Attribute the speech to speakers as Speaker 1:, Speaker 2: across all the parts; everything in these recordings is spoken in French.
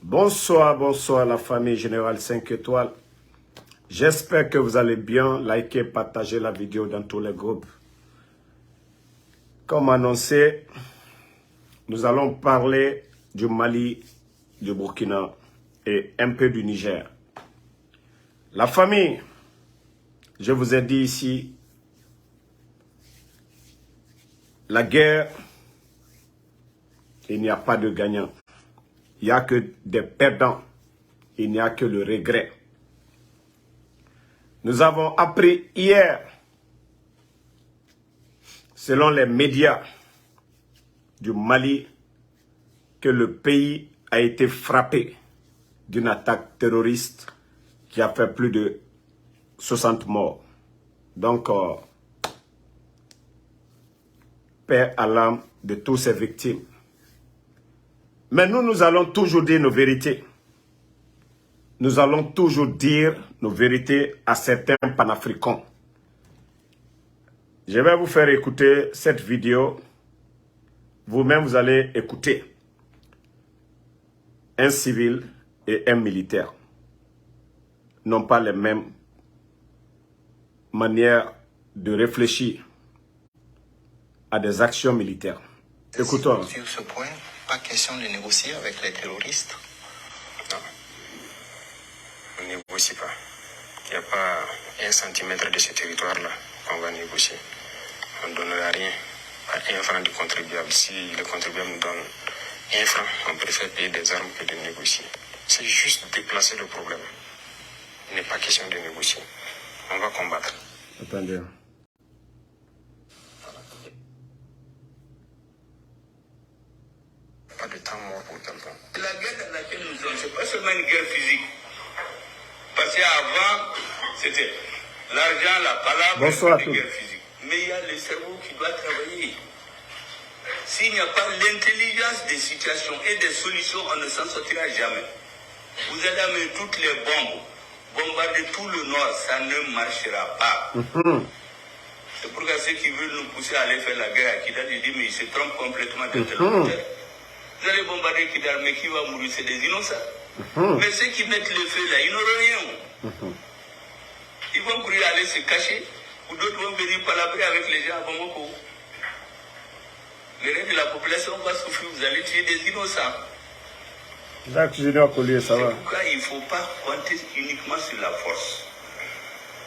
Speaker 1: Bonsoir, bonsoir la famille Générale 5 étoiles. J'espère que vous allez bien. Likez, partagez la vidéo dans tous les groupes. Comme annoncé, nous allons parler du Mali, du Burkina et un peu du Niger. La famille, je vous ai dit ici, la guerre, il n'y a pas de gagnant. Il n'y a que des perdants. Il n'y a que le regret. Nous avons appris hier, selon les médias du Mali, que le pays a été frappé d'une attaque terroriste qui a fait plus de 60 morts. Donc, paix à l'âme de tous ces victimes. Mais nous allons toujours dire nos vérités. Nous allons toujours dire nos vérités à certains panafricains. Je vais vous faire écouter cette vidéo. Vous-même, vous allez écouter un civil et un militaire. N'ont pas les mêmes manières de réfléchir à des actions militaires. Écoutons.
Speaker 2: Sur ce point, pas question de négocier avec les terroristes.
Speaker 3: Non, on ne négocie pas. Il n'y a pas un centimètre de ce territoire-là qu'on va négocier. On ne donnera rien, pas un franc du contribuable. Si le contribuable nous donne un franc, on préfère payer des armes que de négocier. C'est juste déplacer le problème. Il n'est pas question de négocier. On va combattre.
Speaker 1: Attendez.
Speaker 3: Pas de temps mort pour quelqu'un.
Speaker 4: La guerre dans laquelle nous sommes, ce n'est pas seulement une guerre physique. Parce qu'avant, c'était l'argent, la palabre,
Speaker 1: Bonsoir
Speaker 4: une guerre physique. Mais il y a le cerveau qui doit travailler. S'il n'y a pas l'intelligence des situations et des solutions, on ne s'en sortira jamais. Vous allez amener toutes les bombes, bombarder tout le nord, ça ne marchera pas. C'est pourquoi ceux qui veulent nous pousser à aller faire la guerre à Kidal, ils disent mais ils se trompent complètement d'interlocuteur. Vous allez bombarder Kidal, mais qui va mourir? C'est des innocents. Mais ceux qui mettent le feu là, ils n'auront rien. Ils vont courir aller se cacher, ou d'autres vont venir palabrer avec les gens à Bamako. Le reste de la population va souffrir, vous allez tuer des innocents.
Speaker 1: Jacques Junior Collier, ça va.
Speaker 4: C'est pourquoi il ne faut pas compter uniquement sur la force.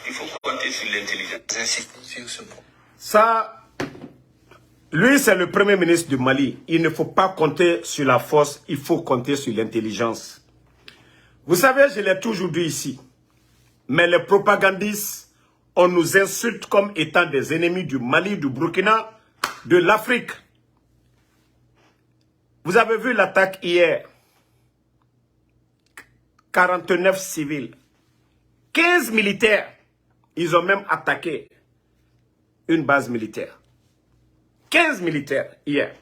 Speaker 4: Il faut compter sur l'intelligence.
Speaker 2: J'insiste sur ce point.
Speaker 1: Ça, lui, c'est le premier ministre du Mali. Il ne faut pas compter sur la force, il faut compter sur l'intelligence. Vous savez, je l'ai toujours dit ici, mais les propagandistes, on nous insulte comme étant des ennemis du Mali, du Burkina, de l'Afrique. Vous avez vu l'attaque hier. 49 civils. 15 militaires. Ils ont même attaqué une base militaire. 15 militaires hier.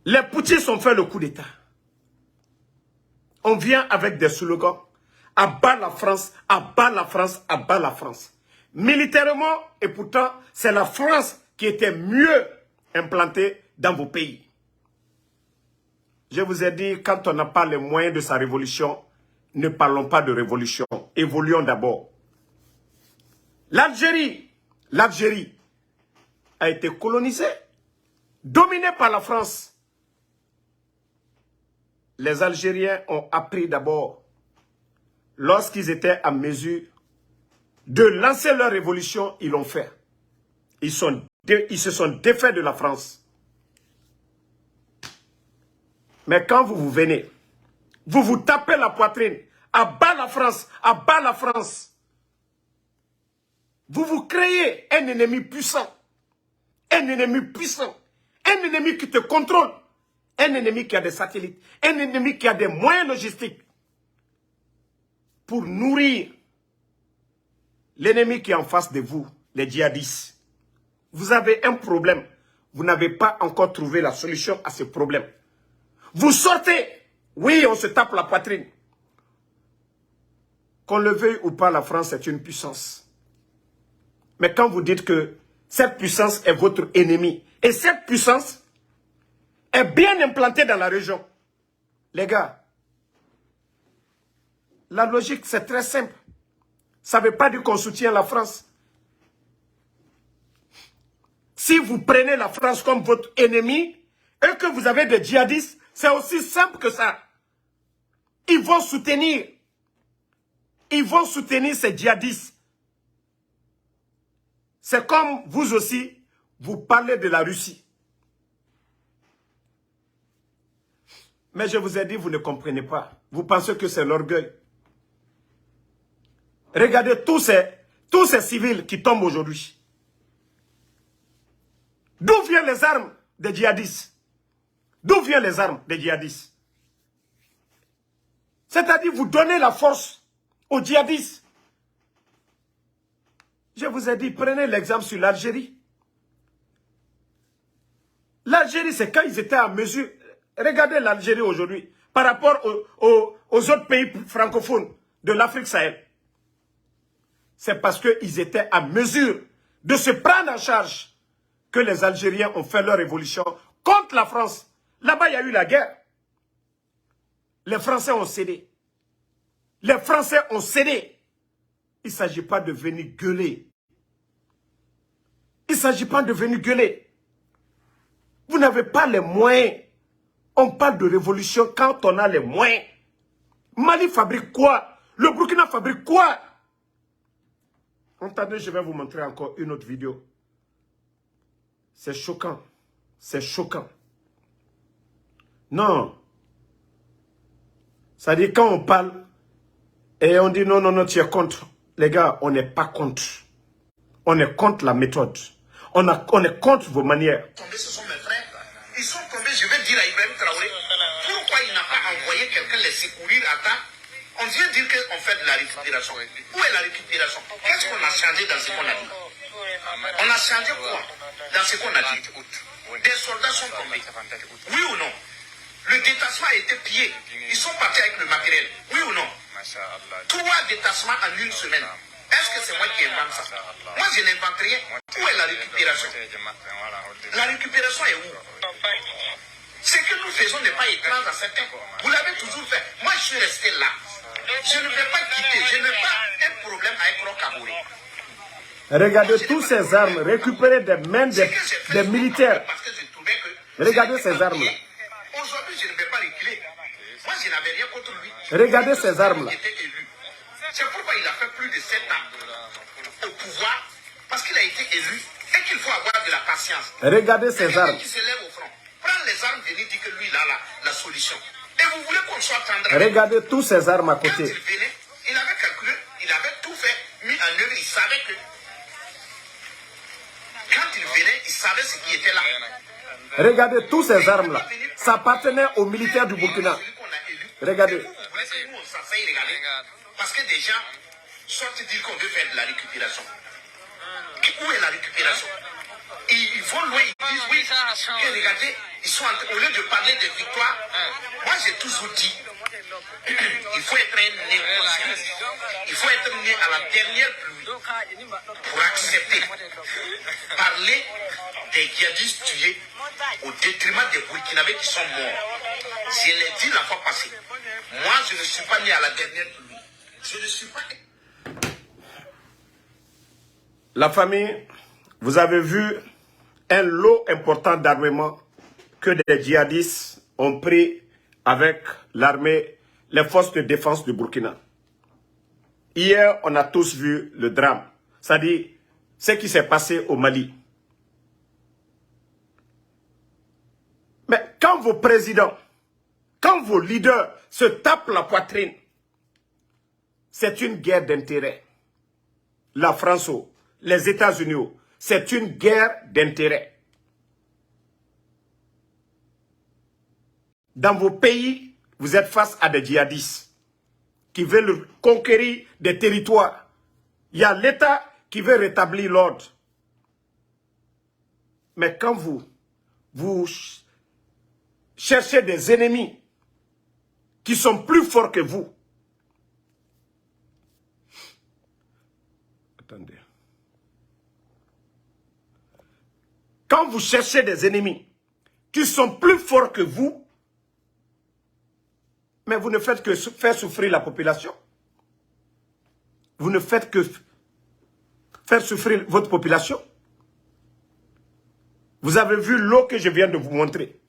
Speaker 1: Les putschistes ont fait le coup d'État. On vient avec des slogans. Abat la France, abat la France, abat la France. Militairement, et pourtant, c'est la France qui était mieux implantée dans vos pays. Je vous ai dit, quand on n'a pas les moyens de sa révolution, ne parlons pas de révolution. Évoluons d'abord. L'Algérie a été colonisée, dominée par la France. Les Algériens ont appris d'abord, lorsqu'ils étaient en mesure de lancer leur révolution, ils l'ont fait. Ils se sont défaits de la France. Mais quand vous venez, vous vous tapez la poitrine, abat la France, abat la France. Vous vous créez un ennemi puissant, un ennemi qui te contrôle, un ennemi qui a des satellites, un ennemi qui a des moyens logistiques pour nourrir l'ennemi qui est en face de vous, les djihadistes. Vous avez un problème, vous n'avez pas encore trouvé la solution à ce problème. Vous sortez, oui, on se tape la poitrine. Qu'on le veuille ou pas, la France est une puissance. Mais quand vous dites que cette puissance est votre ennemi, et cette puissance est est bien implanté dans la région. Les gars, la logique, c'est très simple. Ça ne veut pas dire qu'on soutient la France. Si vous prenez la France comme votre ennemi et que vous avez des djihadistes, c'est aussi simple que ça. Ils vont soutenir ces djihadistes. C'est comme vous aussi, vous parlez de la Russie. Mais je vous ai dit, vous ne comprenez pas. Vous pensez que c'est l'orgueil. Regardez tous ces civils qui tombent aujourd'hui. D'où viennent les armes des djihadistes? D'où viennent les armes des djihadistes? C'est-à-dire, vous donnez la force aux djihadistes. Je vous ai dit, prenez l'exemple sur l'Algérie. L'Algérie, c'est quand ils étaient à mesure. Regardez l'Algérie aujourd'hui, par rapport aux autres pays francophones de l'Afrique Sahel. C'est parce qu'ils étaient à mesure de se prendre en charge que les Algériens ont fait leur révolution contre la France. Là-bas, il y a eu la guerre. Les Français ont cédé. Les Français ont cédé. Il ne s'agit pas de venir gueuler. Il ne s'agit pas de venir gueuler. Vous n'avez pas les moyens. On parle de révolution quand on a les moyens. Mali fabrique quoi? Le Burkina fabrique quoi? Attendez, je vais vous montrer encore une autre vidéo. C'est choquant. C'est choquant. Non. Ça dit quand on parle et on dit non, non, non, tu es contre. Les gars, on n'est pas contre. On est contre la méthode. On est contre vos manières.
Speaker 4: Ce sont mes frères. Ils sont tombés, je vais dire à Ibrahim Traoré, pourquoi il n'a pas envoyé quelqu'un les secourir à temps? On vient dire qu'on fait de la récupération. Où est la récupération? Qu'est-ce qu'on a changé dans ce qu'on a dit? On a changé quoi dans ce qu'on a dit? Des soldats sont tombés. Oui ou non? Le détachement a été pillé. Ils sont partis avec le matériel. Oui ou non? 3 détachements en une semaine. Est-ce que c'est moi qui invente ça? Moi, je n'invente rien. Où est la récupération? La récupération est où? Ce que nous faisons n'est pas étrange à certains. Vous l'avez toujours fait. Moi, je suis resté là. Je ne vais pas quitter. Je n'ai pas un problème avec Rokabouré.
Speaker 1: Regardez tous ces armes récupérées des mains des militaires. Regardez ces armes-là.
Speaker 4: Aujourd'hui, je ne vais pas reculer. Moi, je n'avais rien contre lui.
Speaker 1: Regardez ces armes-là.
Speaker 4: C'est pourquoi il a fait plus de 7 ans au pouvoir, parce qu'il a été élu et qu'il faut avoir de la patience.
Speaker 1: Regardez ces armes.
Speaker 4: Qui se lève au front, prendre les armes, venir dire que lui, il a la solution. Et vous voulez qu'on soit tendre.
Speaker 1: Regardez tous ces armes à
Speaker 4: Quand
Speaker 1: côté.
Speaker 4: il venait, il avait calculé, il avait tout fait, mis en œuvre, il savait que. Quand il venait, il savait ce qui était là.
Speaker 1: Regardez tous ces armes-là. Ça appartenait aux militaires du Burkina. Regardez.
Speaker 4: Vous voulez que nous, on s'asseye, regardez. Parce que des gens sortent dire qu'on veut faire de la récupération. Où est la récupération? Ils vont loin, ils disent oui. Et regardez, ils sont au lieu de parler de victoire, moi j'ai toujours dit, il faut être un négociant. Il faut être né à la dernière pluie pour accepter. Parler des djihadistes tués au détriment des Burkinabés qui sont morts. Je l'ai dit la fois passée. Moi, je ne suis pas né à la dernière pluie. Je ne suis pas...
Speaker 1: La famille, vous avez vu un lot important d'armement que des djihadistes ont pris avec l'armée, les forces de défense du Burkina. Hier, on a tous vu le drame, c'est-à-dire ce qui s'est passé au Mali. Mais quand vos présidents, quand vos leaders se tapent la poitrine, c'est une guerre d'intérêt. La France, les États-Unis, c'est une guerre d'intérêt. Dans vos pays, vous êtes face à des djihadistes qui veulent conquérir des territoires. Il y a l'État qui veut rétablir l'ordre. Mais quand vous cherchez des ennemis qui sont plus forts que vous, attendez. Quand vous cherchez des ennemis qui sont plus forts que vous, mais vous ne faites que faire souffrir la population. Vous ne faites que faire souffrir votre population. Vous avez vu l'eau que je viens de vous montrer.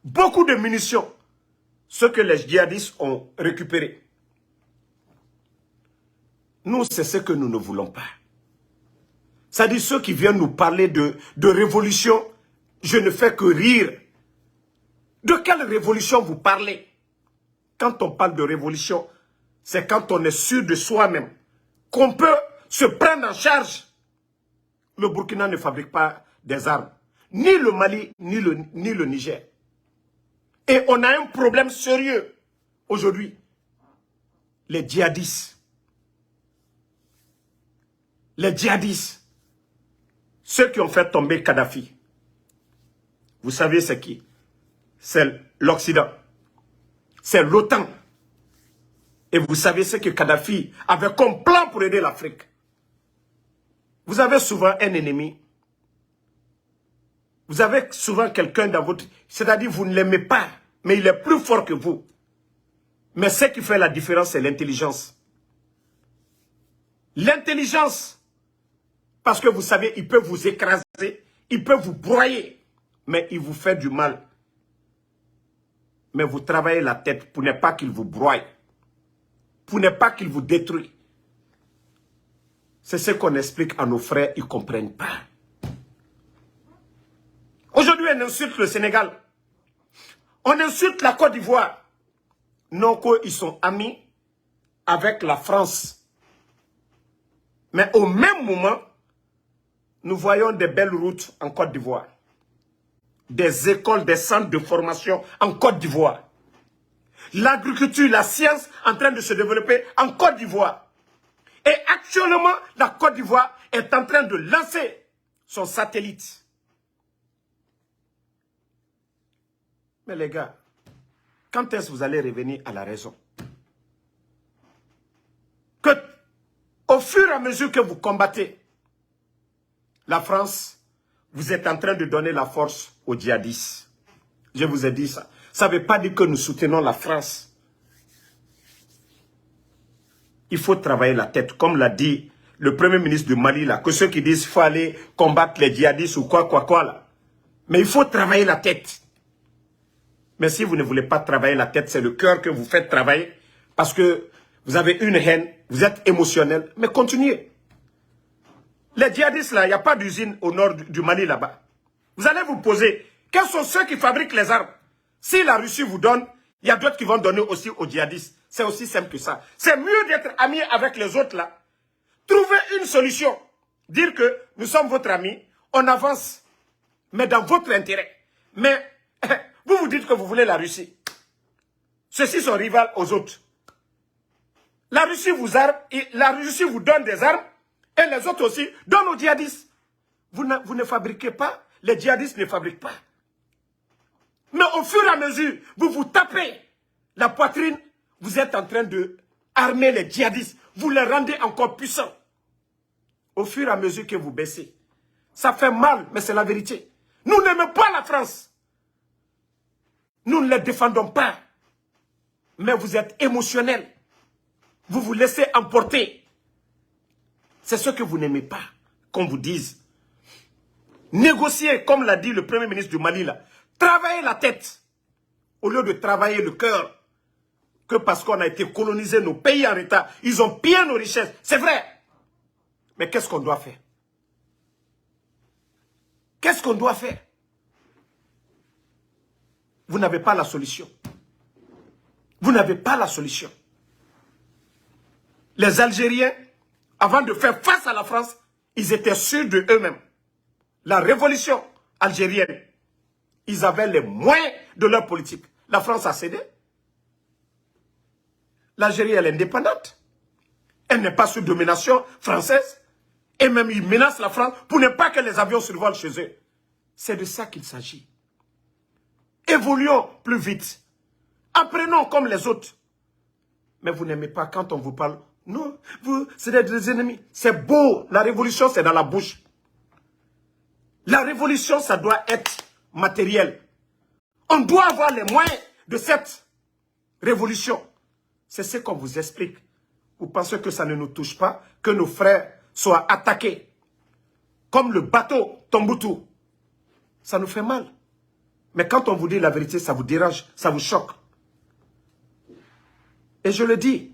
Speaker 1: Beaucoup de munitions, ce que les djihadistes ont récupéré. Nous, c'est ce que nous ne voulons pas. C'est-à-dire ceux qui viennent nous parler de révolution, je ne fais que rire. De quelle révolution vous parlez? Quand on parle de révolution, c'est quand on est sûr de soi-même, qu'on peut se prendre en charge. Le Burkina ne fabrique pas des armes. Ni le Mali, ni le Niger. Et on a un problème sérieux aujourd'hui. Les djihadistes. Les djihadistes. Ceux qui ont fait tomber Kadhafi. Vous savez c'est qui? C'est l'Occident. C'est l'OTAN. Et vous savez ce que Kadhafi avait comme plan pour aider l'Afrique. Vous avez souvent un ennemi. Vous avez souvent quelqu'un dans votre... C'est-à-dire vous ne l'aimez pas, mais il est plus fort que vous. Mais ce qui fait la différence, c'est l'intelligence. L'intelligence. Parce que vous savez, il peut vous écraser, il peut vous broyer, mais il vous fait du mal. Mais vous travaillez la tête pour ne pas qu'il vous broie, pour ne pas qu'il vous détruise. C'est ce qu'on explique à nos frères, ils ne comprennent pas. Aujourd'hui, on insulte le Sénégal. On insulte la Côte d'Ivoire. Non qu'ils sont amis avec la France. Mais au même moment, nous voyons des belles routes en Côte d'Ivoire. Des écoles, des centres de formation en Côte d'Ivoire. L'agriculture, la science en train de se développer en Côte d'Ivoire. Et actuellement, la Côte d'Ivoire est en train de lancer son satellite. Mais les gars, quand est-ce que vous allez revenir à la raison? Que, au fur et à mesure que vous combattez la France, vous êtes en train de donner la force aux djihadistes. Je vous ai dit ça. Ça ne veut pas dire que nous soutenons la France. Il faut travailler la tête, comme l'a dit le premier ministre du Mali, là, que ceux qui disent qu'il faut aller combattre les djihadistes ou quoi, là. Mais il faut travailler la tête. Mais si vous ne voulez pas travailler la tête, c'est le cœur que vous faites travailler, parce que vous avez une haine, vous êtes émotionnel, mais continuez. Les djihadistes, là, il n'y a pas d'usine au nord du Mali, là-bas. Vous allez vous poser, quels sont ceux qui fabriquent les armes? Si la Russie vous donne, il y a d'autres qui vont donner aussi aux djihadistes. C'est aussi simple que ça. C'est mieux d'être ami avec les autres là. Trouvez une solution. Dire que nous sommes votre ami, on avance, mais dans votre intérêt. Mais vous vous dites que vous voulez la Russie. Ceux-ci sont rivales aux autres. La Russie vous donne des armes et les autres aussi donnent aux djihadistes. Vous ne fabriquez pas, les djihadistes ne fabriquent pas. Mais au fur et à mesure, vous vous tapez la poitrine, vous êtes en train de armer les djihadistes. Vous les rendez encore puissants. Au fur et à mesure que vous baissez. Ça fait mal, mais c'est la vérité. Nous n'aimons pas la France. Nous ne les défendons pas. Mais vous êtes émotionnels. Vous vous laissez emporter. C'est ce que vous n'aimez pas, qu'on vous dise. Négocier, comme l'a dit le premier ministre du Mali, là. Travaillez la tête, au lieu de travailler le cœur. Que parce qu'on a été colonisé, nos pays en retard, ils ont pillé nos richesses. C'est vrai. Mais qu'est-ce qu'on doit faire? Qu'est-ce qu'on doit faire? Vous n'avez pas la solution. Vous n'avez pas la solution. Les Algériens, avant de faire face à la France, ils étaient sûrs de eux-mêmes. La révolution algérienne, ils avaient les moyens de leur politique. La France a cédé. L'Algérie, elle est indépendante. Elle n'est pas sous domination française. Et même, ils menacent la France pour ne pas que les avions survolent chez eux. C'est de ça qu'il s'agit. Évoluons plus vite. Apprenons comme les autres. Mais vous n'aimez pas quand on vous parle. Non, vous, c'est des ennemis. C'est beau. La révolution, c'est dans la bouche. La révolution, ça doit être matériel. On doit avoir les moyens de cette révolution. C'est ce qu'on vous explique. Vous pensez que ça ne nous touche pas, que nos frères soient attaqués comme le bateau Tombouctou. Ça nous fait mal. Mais quand on vous dit la vérité, ça vous dérange, ça vous choque. Et je le dis,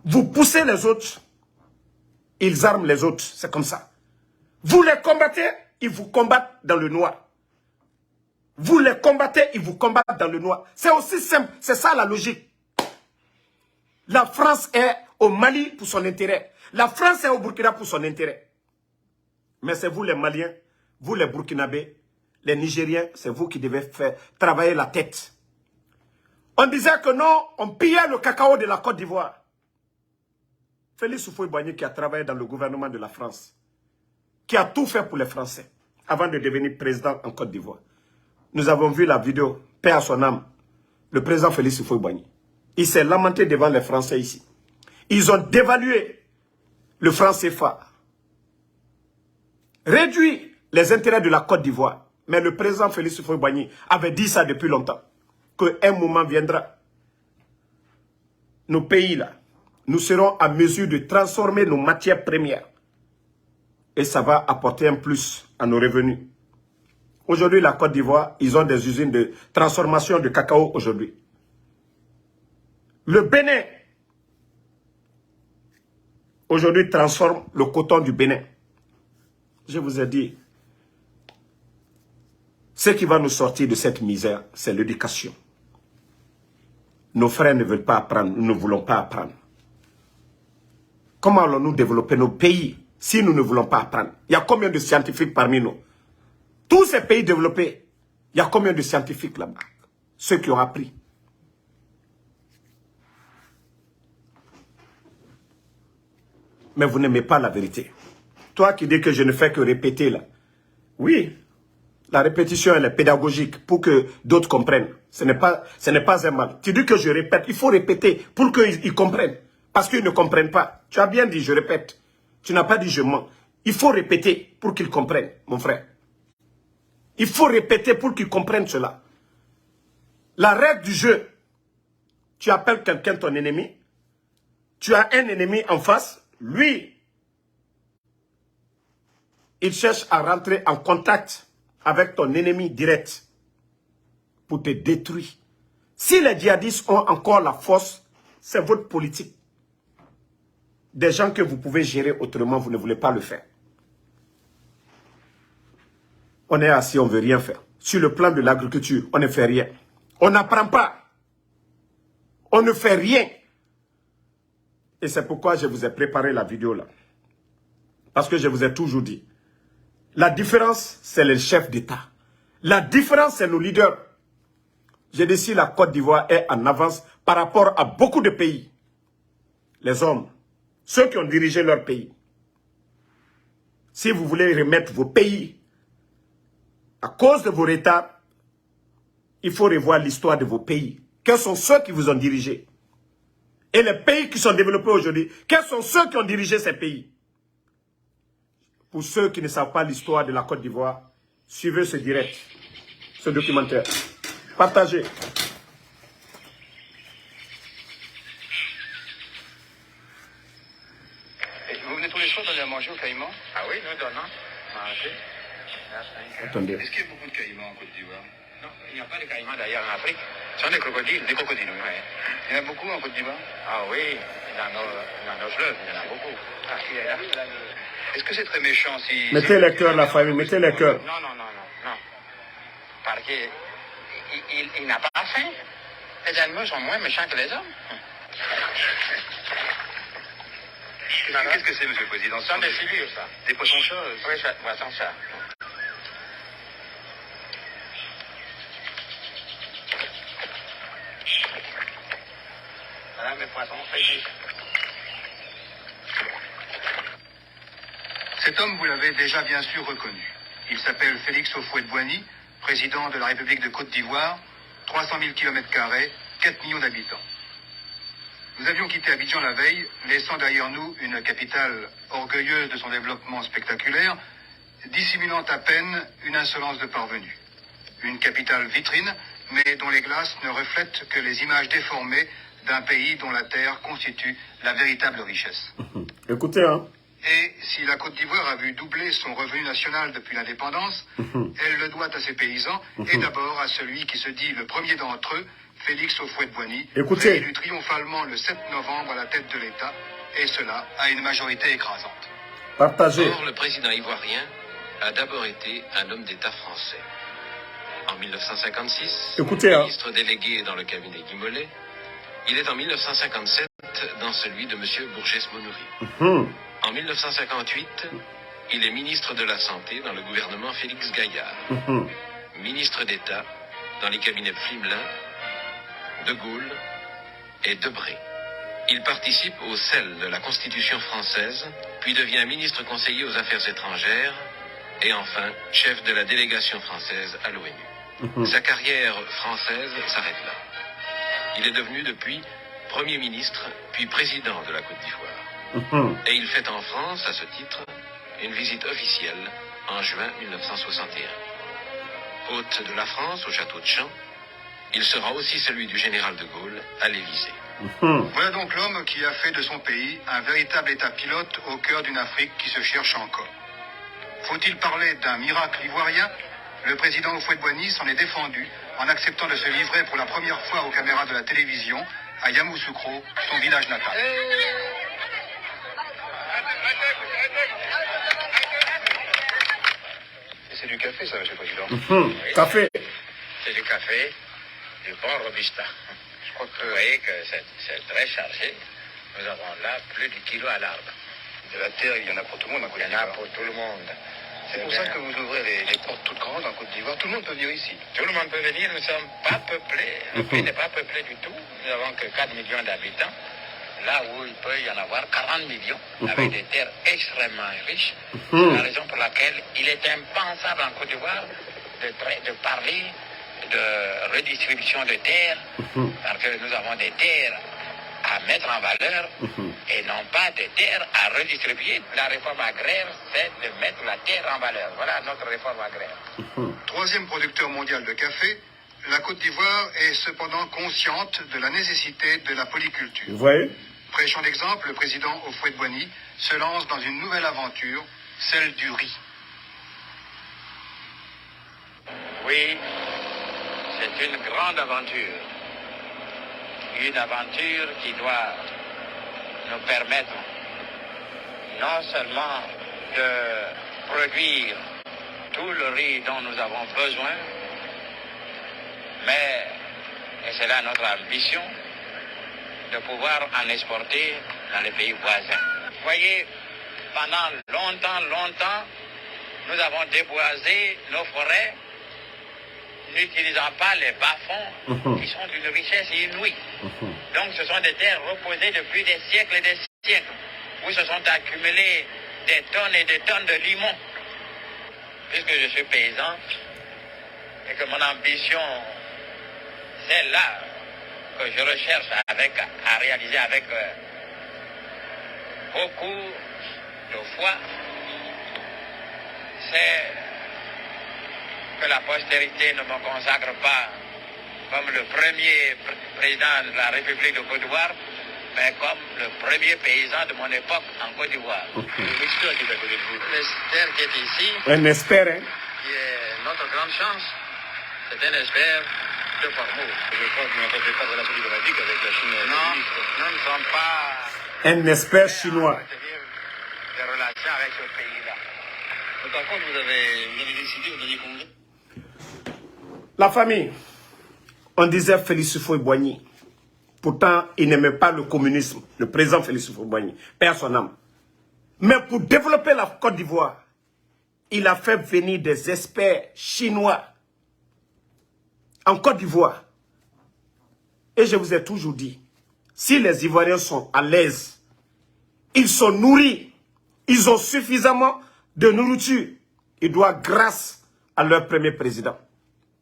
Speaker 1: vous poussez les autres, ils arment les autres, c'est comme ça. Vous les combattez, ils vous combattent dans le noir. Vous les combattez, ils vous combattent dans le noir. C'est aussi simple, c'est ça la logique. La France est au Mali pour son intérêt. La France est au Burkina pour son intérêt. Mais c'est vous les Maliens, vous les Burkinabés, les Nigériens, c'est vous qui devez faire travailler la tête. On disait que non, on pillait le cacao de la Côte d'Ivoire. Félix Houphouët-Boigny qui a travaillé dans le gouvernement de la France, qui a tout fait pour les Français, avant de devenir président en Côte d'Ivoire. Nous avons vu la vidéo, paix à son âme, le président Félix Houphouët-Boigny. Il s'est lamenté devant les Français ici. Ils ont dévalué le franc CFA, réduit les intérêts de la Côte d'Ivoire. Mais le président Félix Houphouët-Boigny avait dit ça depuis longtemps, qu'un moment viendra, nos pays là, nous serons à mesure de transformer nos matières premières. Et ça va apporter un plus à nos revenus. Aujourd'hui, la Côte d'Ivoire, ils ont des usines de transformation de cacao aujourd'hui. Le Bénin, aujourd'hui, transforme le coton du Bénin. Je vous ai dit, ce qui va nous sortir de cette misère, c'est l'éducation. Nos frères ne veulent pas apprendre, nous ne voulons pas apprendre. Comment allons-nous développer nos pays si nous ne voulons pas apprendre? Il y a combien de scientifiques parmi nous? Tous ces pays développés, il y a combien de scientifiques là-bas? Ceux qui ont appris. Mais vous n'aimez pas la vérité. Toi qui dis que je ne fais que répéter là. Oui, la répétition elle est pédagogique pour que d'autres comprennent. Ce n'est pas un mal. Tu dis que je répète, il faut répéter pour qu'ils comprennent. Parce qu'ils ne comprennent pas. Tu as bien dit, je répète. Tu n'as pas dit, je mens. Il faut répéter pour qu'ils comprennent, mon frère. Il faut répéter pour qu'ils comprennent cela. La règle du jeu, tu appelles quelqu'un ton ennemi. Tu as un ennemi en face. Lui, il cherche à rentrer en contact avec ton ennemi direct pour te détruire. Si les djihadistes ont encore la force, c'est votre politique. Des gens que vous pouvez gérer autrement, vous ne voulez pas le faire. On est assis, on ne veut rien faire. Sur le plan de l'agriculture, on ne fait rien. On n'apprend pas. On ne fait rien. Et c'est pourquoi je vous ai préparé la vidéo là. Parce que je vous ai toujours dit, la différence, c'est les chefs d'État. La différence, c'est nos leaders. J'ai dit si la Côte d'Ivoire est en avance par rapport à beaucoup de pays. Les hommes, ceux qui ont dirigé leur pays. Si vous voulez remettre vos pays à cause de vos retards, il faut revoir l'histoire de vos pays. Quels sont ceux qui vous ont dirigé? Et les pays qui sont développés aujourd'hui, quels sont ceux qui ont dirigé ces pays? Pour ceux qui ne savent pas l'histoire de la Côte d'Ivoire, suivez ce direct, ce documentaire. Partagez.
Speaker 5: Et vous venez tous les soirs donner à manger aux caïmans?
Speaker 3: Ah oui, nous donnons. Manger.
Speaker 1: Attendez.
Speaker 5: Est-ce qu'il y a beaucoup de caïmans en Côte d'Ivoire?
Speaker 3: Non, il n'y a pas de caïmans d'ailleurs en Afrique. Ce sont des crocodiles.
Speaker 5: Des crocodiles, oui.
Speaker 3: Ouais.
Speaker 5: Il y en a beaucoup en Côte d'Ivoire?
Speaker 3: Ah oui, dans nos fleuves, il y en a beaucoup. Ah, il est là.
Speaker 5: Est-ce que c'est très méchant si...
Speaker 1: Mettez les cœurs, la famille, mettez les cœurs.
Speaker 3: Non. Parce qu'il n'a pas faim. Les animaux sont moins méchants que les hommes.
Speaker 5: Qu'est-ce que c'est, monsieur le président?
Speaker 3: Ce sont des filures, ça.
Speaker 5: Des poissons-chats?
Speaker 3: Oui, poisson-chat. Voilà mes poissons fraîchis.
Speaker 5: Cet homme, vous l'avez déjà bien sûr reconnu. Il s'appelle Félix Houphouët-Boigny, président de la République de Côte d'Ivoire, 300 000 km², 4 millions d'habitants. Nous avions quitté Abidjan la veille, laissant derrière nous une capitale orgueilleuse de son développement spectaculaire, dissimulant à peine une insolence de parvenus. Une capitale vitrine, mais dont les glaces ne reflètent que les images déformées d'un pays dont la terre constitue la véritable richesse.
Speaker 1: Écoutez, hein.
Speaker 5: Et si la Côte d'Ivoire a vu doubler son revenu national depuis l'indépendance, elle le doit à ses paysans et d'abord à celui qui se dit le premier d'entre eux, Félix Houphouët-Boigny,
Speaker 1: Écoutez.
Speaker 5: élu triomphalement le 7 novembre à la tête de l'État, et cela à une majorité écrasante.
Speaker 1: Partagez.
Speaker 6: Or, le président ivoirien a d'abord été un homme d'État français. En 1956,
Speaker 1: Écoutez, hein.
Speaker 6: ministre délégué dans le cabinet Guy Mollet, il est en 1957 dans celui de M. Bourges-Monoury. En 1958, il est ministre de la Santé dans le gouvernement Félix Gaillard, ministre d'État dans les cabinets Flimelin, De Gaulle et Debré. Il participe au sel de la Constitution française, puis devient ministre conseiller aux Affaires étrangères et enfin chef de la délégation française à l'ONU. Sa carrière française s'arrête là. Il est devenu depuis Premier ministre, puis président de la Côte d'Ivoire. Et il fait en France, à ce titre, une visite officielle en juin 1961. Hôte de la France au château de Champs, il sera aussi celui du général de Gaulle à l'Élysée.
Speaker 5: Voilà donc l'homme qui a fait de son pays un véritable État pilote au cœur d'une Afrique qui se cherche encore. Faut-il parler d'un miracle ivoirien? Le président Houphouët-Boigny s'en est défendu en acceptant de se livrer pour la première fois aux caméras de la télévision à Yamoussoukro, son village natal.
Speaker 3: C'est du café, ça, monsieur le président.
Speaker 1: Café.
Speaker 4: C'est du café, du bon Robusta. Je crois que vous voyez que c'est très chargé. Nous avons là plus de kilos à l'arbre.
Speaker 3: De la terre, il y en a pour tout le monde en Côte
Speaker 4: Il y en a
Speaker 3: d'Ivoire.
Speaker 4: pour tout le monde.
Speaker 3: C'est pour ça que vous ouvrez les portes toutes grandes en Côte d'Ivoire. Tout le monde peut venir ici.
Speaker 4: Tout le monde peut venir, nous ne sommes pas peuplés. Le pays n'est pas peuplé du tout. Nous n'avons que 4 millions d'habitants. Là où il peut y en avoir 40 millions, avec des terres extrêmement riches. C'est la raison pour laquelle il est impensable en Côte d'Ivoire de parler de redistribution de terres, parce que nous avons des terres à mettre en valeur et non pas des terres à redistribuer. La réforme agraire, c'est de mettre la terre en valeur. Voilà notre réforme agraire.
Speaker 5: Troisième producteur mondial de café, la Côte d'Ivoire est cependant consciente de la nécessité de la polyculture.
Speaker 1: Vous voyez?
Speaker 5: Prêchant l'exemple, le président Houphouët-Boigny se lance dans une nouvelle aventure, celle du riz.
Speaker 4: Oui, c'est une grande aventure. Une aventure qui doit nous permettre non seulement de produire tout le riz dont nous avons besoin, mais, et c'est là notre ambition, de pouvoir en exporter dans les pays voisins. Vous voyez, pendant longtemps, nous avons déboisé nos forêts, n'utilisant pas les bas-fonds qui sont d'une richesse inouïe. Donc ce sont des terres reposées depuis des siècles et des siècles, où se sont accumulées des tonnes et des tonnes de limon. Puisque je suis paysan et que mon ambition, c'est là que je recherche à réaliser avec beaucoup de foi, c'est que la postérité ne me consacre pas comme le premier président de la République de Côte d'Ivoire, mais comme le premier paysan de mon époque en Côte d'Ivoire. L'expert qui est à côté de vous. L'expert qui est ici,
Speaker 1: Un expert, hein?
Speaker 4: qui est notre grande chance, c'est un expert de Formose.
Speaker 3: Je crois que vous n'entendez pas de relation diplomatique avec la Chine.
Speaker 4: Non, nous ne sommes pas
Speaker 1: Un expert chinois.
Speaker 4: des relations avec ce pays-là.
Speaker 3: Par contre, vous avez décidé au dernier congrès.
Speaker 1: La famille, on disait Félix Houphouët-Boigny. Pourtant, il n'aimait pas le communisme, le président Félix Houphouët-Boigny, père son âme. Mais pour développer la Côte d'Ivoire, il a fait venir des experts chinois en Côte d'Ivoire. Et je vous ai toujours dit, si les Ivoiriens sont à l'aise, ils sont nourris, ils ont suffisamment de nourriture, ils doivent grâce à leur premier président,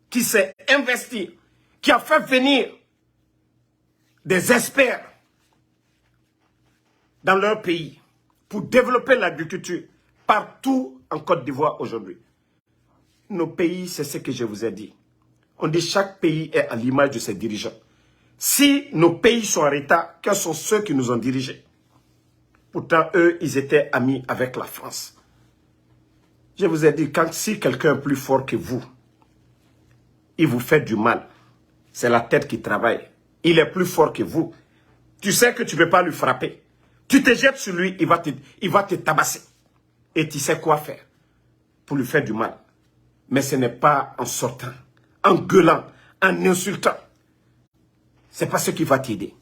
Speaker 1: qui s'est investi, qui a fait venir des experts dans leur pays pour développer l'agriculture partout en Côte d'Ivoire aujourd'hui. Nos pays, c'est ce que je vous ai dit. On dit chaque pays est à l'image de ses dirigeants. Si nos pays sont en retard, quels sont ceux qui nous ont dirigés? Pourtant, eux, ils étaient amis avec la France. Je vous ai dit, si quelqu'un est plus fort que vous, il vous fait du mal. C'est la tête qui travaille. Il est plus fort que vous. Tu sais que tu ne peux pas lui frapper. Tu te jettes sur lui, il va te tabasser. Et tu sais quoi faire pour lui faire du mal. Mais ce n'est pas en sortant, en gueulant, en insultant. Ce n'est pas ce qui va t'aider.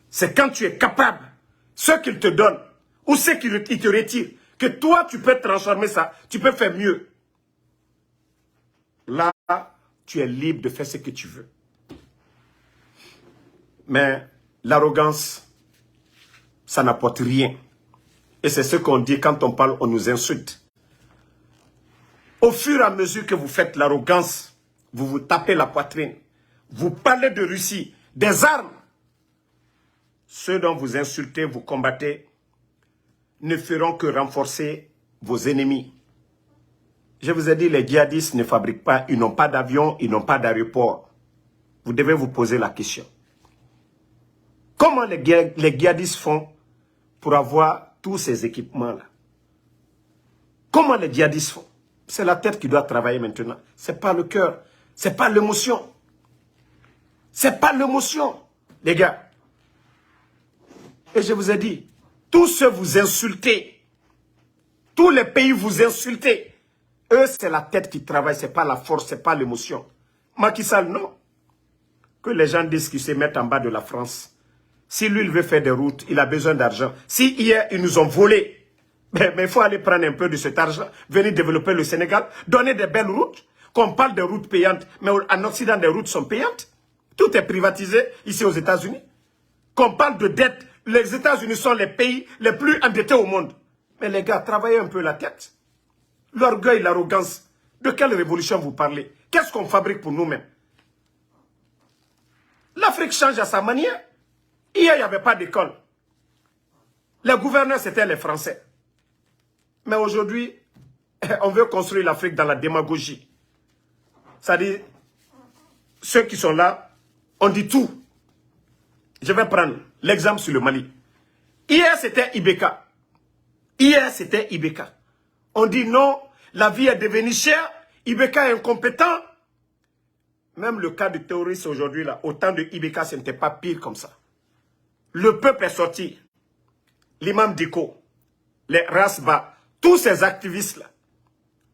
Speaker 1: C'est quand tu es capable, ce qu'il te donne, ou ce qu'il te retire, que toi, tu peux transformer ça, tu peux faire mieux. Là, tu es libre de faire ce que tu veux. Mais l'arrogance, ça n'apporte rien. Et c'est ce qu'on dit quand on parle, on nous insulte. Au fur et à mesure que vous faites l'arrogance, vous vous tapez la poitrine. Vous parlez de Russie, des armes. Ceux dont vous insultez, vous combattez, ne feront que renforcer vos ennemis. Je vous ai dit, les djihadistes ne fabriquent pas, ils n'ont pas d'avion, ils n'ont pas d'aéroport. Vous devez vous poser la question. Comment les djihadistes font pour avoir tous ces équipements-là? Comment les djihadistes font? C'est la tête qui doit travailler maintenant. Ce n'est pas le cœur. Ce n'est pas l'émotion. Ce n'est pas l'émotion, les gars. Et je vous ai dit, tous ceux vous insultez, tous les pays vous insultez, eux, c'est la tête qui travaille, ce n'est pas la force, ce n'est pas l'émotion. Macky Sall, non. Que les gens disent qu'ils se mettent en bas de la France. Si lui, il veut faire des routes, il a besoin d'argent. Si hier, ils nous ont volé, mais il faut aller prendre un peu de cet argent, venir développer le Sénégal, donner des belles routes, qu'on parle de routes payantes, mais en Occident, des routes sont payantes. Tout est privatisé ici aux États-Unis. Qu'on parle de dette, les États-Unis sont les pays les plus endettés au monde. Mais les gars, travaillez un peu la tête. L'orgueil, l'arrogance. De quelle révolution vous parlez? Qu'est-ce qu'on fabrique pour nous-mêmes? L'Afrique change à sa manière. Hier, il n'y avait pas d'école. Les gouverneurs, c'était les Français. Mais aujourd'hui, on veut construire l'Afrique dans la démagogie. C'est-à-dire, ceux qui sont là, on dit tout. Je vais prendre l'exemple sur le Mali. Hier, c'était Ibeka. Hier, c'était Ibeka. On dit non, la vie est devenue chère, Ibeka est incompétent. Même le cas de terroriste aujourd'hui, là, au temps de Ibeka, ce n'était pas pire comme ça. Le peuple est sorti. L'imam Diko, les Rasba, tous ces activistes-là,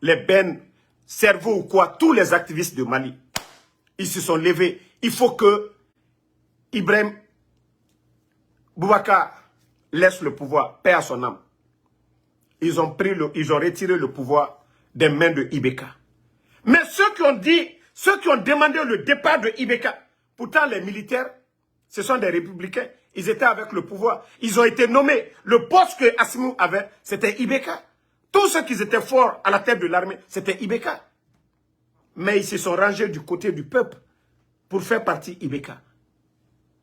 Speaker 1: les Ben, Cerveau ou quoi, tous les activistes de Mali, ils se sont levés. Il faut que Ibrahim Boubacar laisse le pouvoir, paix à son âme. Ils ont retiré le pouvoir des mains de Ibeka. Mais ceux qui ont demandé le départ de Ibeka, pourtant les militaires, ce sont des républicains, ils étaient avec le pouvoir. Ils ont été nommés. Le poste que Assimou avait, c'était Ibeka. Tous ceux qui étaient forts à la tête de l'armée, c'était Ibeka. Mais ils se sont rangés du côté du peuple pour faire partie Ibeka.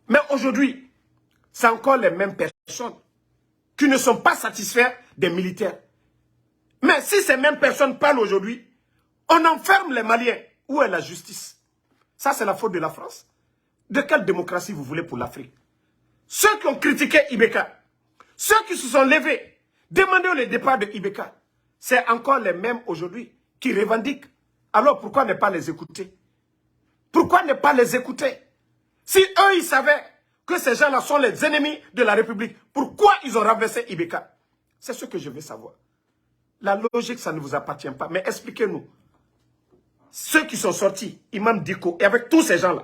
Speaker 1: Mais aujourd'hui, c'est encore les mêmes personnes qui ne sont pas satisfaits des militaires. Mais si ces mêmes personnes parlent aujourd'hui, on enferme les Maliens. Où est la justice? Ça, c'est la faute de la France. De quelle démocratie vous voulez pour l'Afrique? Ceux qui ont critiqué Ibeka, ceux qui se sont levés, demandé le départ de Ibeka, c'est encore les mêmes aujourd'hui qui revendiquent. Alors pourquoi ne pas les écouter? Pourquoi ne pas les écouter? Si eux, ils savaient que ces gens-là sont les ennemis de la République, pourquoi ils ont renversé Ibeka? C'est ce que je veux savoir. La logique, ça ne vous appartient pas. Mais expliquez-nous. Ceux qui sont sortis, Imam Diko, et avec tous ces gens-là,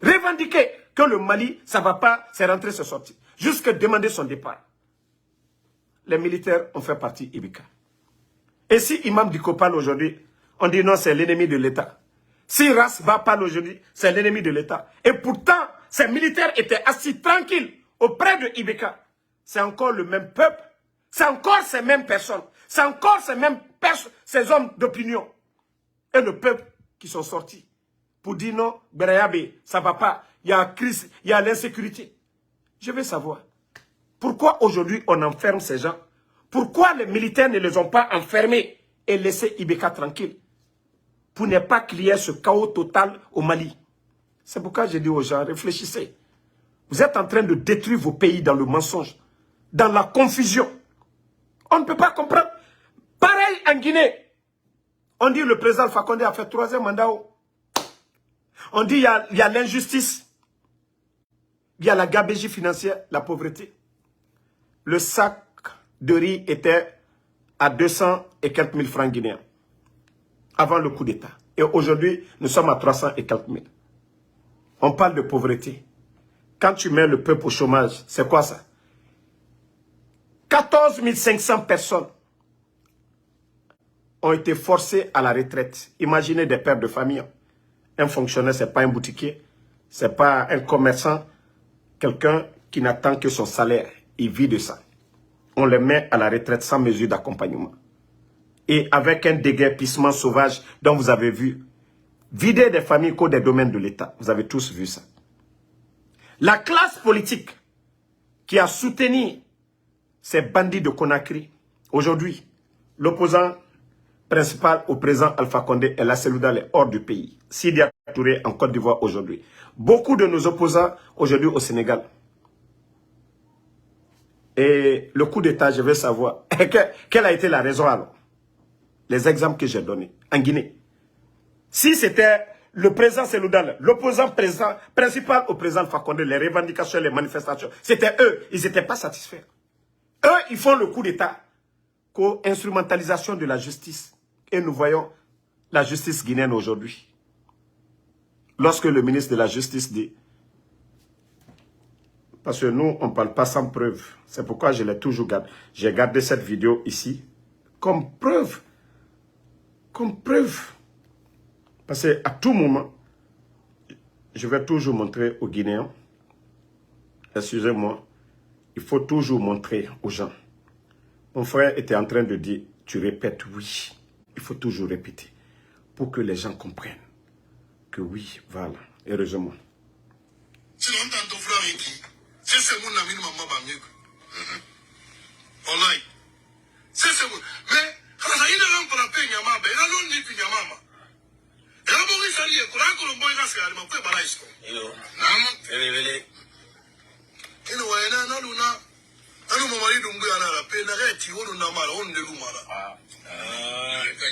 Speaker 1: revendiquer que le Mali, ça ne va pas, c'est rentré, c'est sorti. Jusqu'à demander son départ. Les militaires ont fait partie Ibeka. Et si Imam Diko parle aujourd'hui, on dit non, c'est l'ennemi de l'État. Si Rasba parle aujourd'hui, c'est l'ennemi de l'État. Et pourtant, ces militaires étaient assis tranquilles auprès de Ibeka. C'est encore le même peuple. C'est encore ces mêmes personnes. C'est encore ces hommes d'opinion. Et le peuple qui sont sortis pour dire non, Berayabe, ça ne va pas. Il y a crise, il y a l'insécurité. Je veux savoir. Pourquoi aujourd'hui on enferme ces gens? Pourquoi les militaires ne les ont pas enfermés et laissé Ibeka tranquille? Pour ne pas qu'il y ait ce chaos total au Mali. C'est pourquoi j'ai dit aux gens, réfléchissez. Vous êtes en train de détruire vos pays dans le mensonge, dans la confusion. On ne peut pas comprendre. Pareil en Guinée. On dit le président Alpha Condé a fait 3e mandat. On dit il y a l'injustice. Il y a la gabegie financière, la pauvreté. Le sac de riz était à 200 et quelques mille francs guinéens. Avant le coup d'État. Et aujourd'hui, nous sommes à 300 et quelques mille. On parle de pauvreté. Quand tu mets le peuple au chômage, c'est quoi ça? 14 500 personnes ont été forcées à la retraite. Imaginez des pères de famille. Un fonctionnaire, ce n'est pas un boutiquier. Ce n'est pas un commerçant. Quelqu'un qui n'attend que son salaire. Il vit de ça. On les met à la retraite sans mesure d'accompagnement. Et avec un déguerpissement sauvage dont vous avez vu. Vider des familles qu'au des domaines de l'État. Vous avez tous vu ça. La classe politique qui a soutenu ces bandits de Conakry, aujourd'hui, l'opposant principal au président Alpha Condé est la Seloudal hors du pays. Sidi Touré en Côte d'Ivoire aujourd'hui. Beaucoup de nos opposants aujourd'hui au Sénégal. Et le coup d'État, je veux savoir, quelle a été la raison alors? Les exemples que j'ai donnés en Guinée. Si c'était le président Seloudal, l'opposant principal au président Alpha Condé, les revendications, les manifestations, c'était eux, ils n'étaient pas satisfaits. Eux, ils font le coup d'État, co-instrumentalisation de la justice. Et nous voyons la justice guinéenne aujourd'hui. Lorsque le ministre de la Justice dit, parce que nous, on ne parle pas sans preuve. C'est pourquoi je l'ai toujours gardé. J'ai gardé cette vidéo ici comme preuve. Comme preuve. Parce qu'à tout moment, je vais toujours montrer aux Guinéens, excusez-moi, il faut toujours montrer aux gens. Mon frère était en train de dire, tu répètes oui. Il faut toujours répéter pour que les gens comprennent que oui, voilà, heureusement.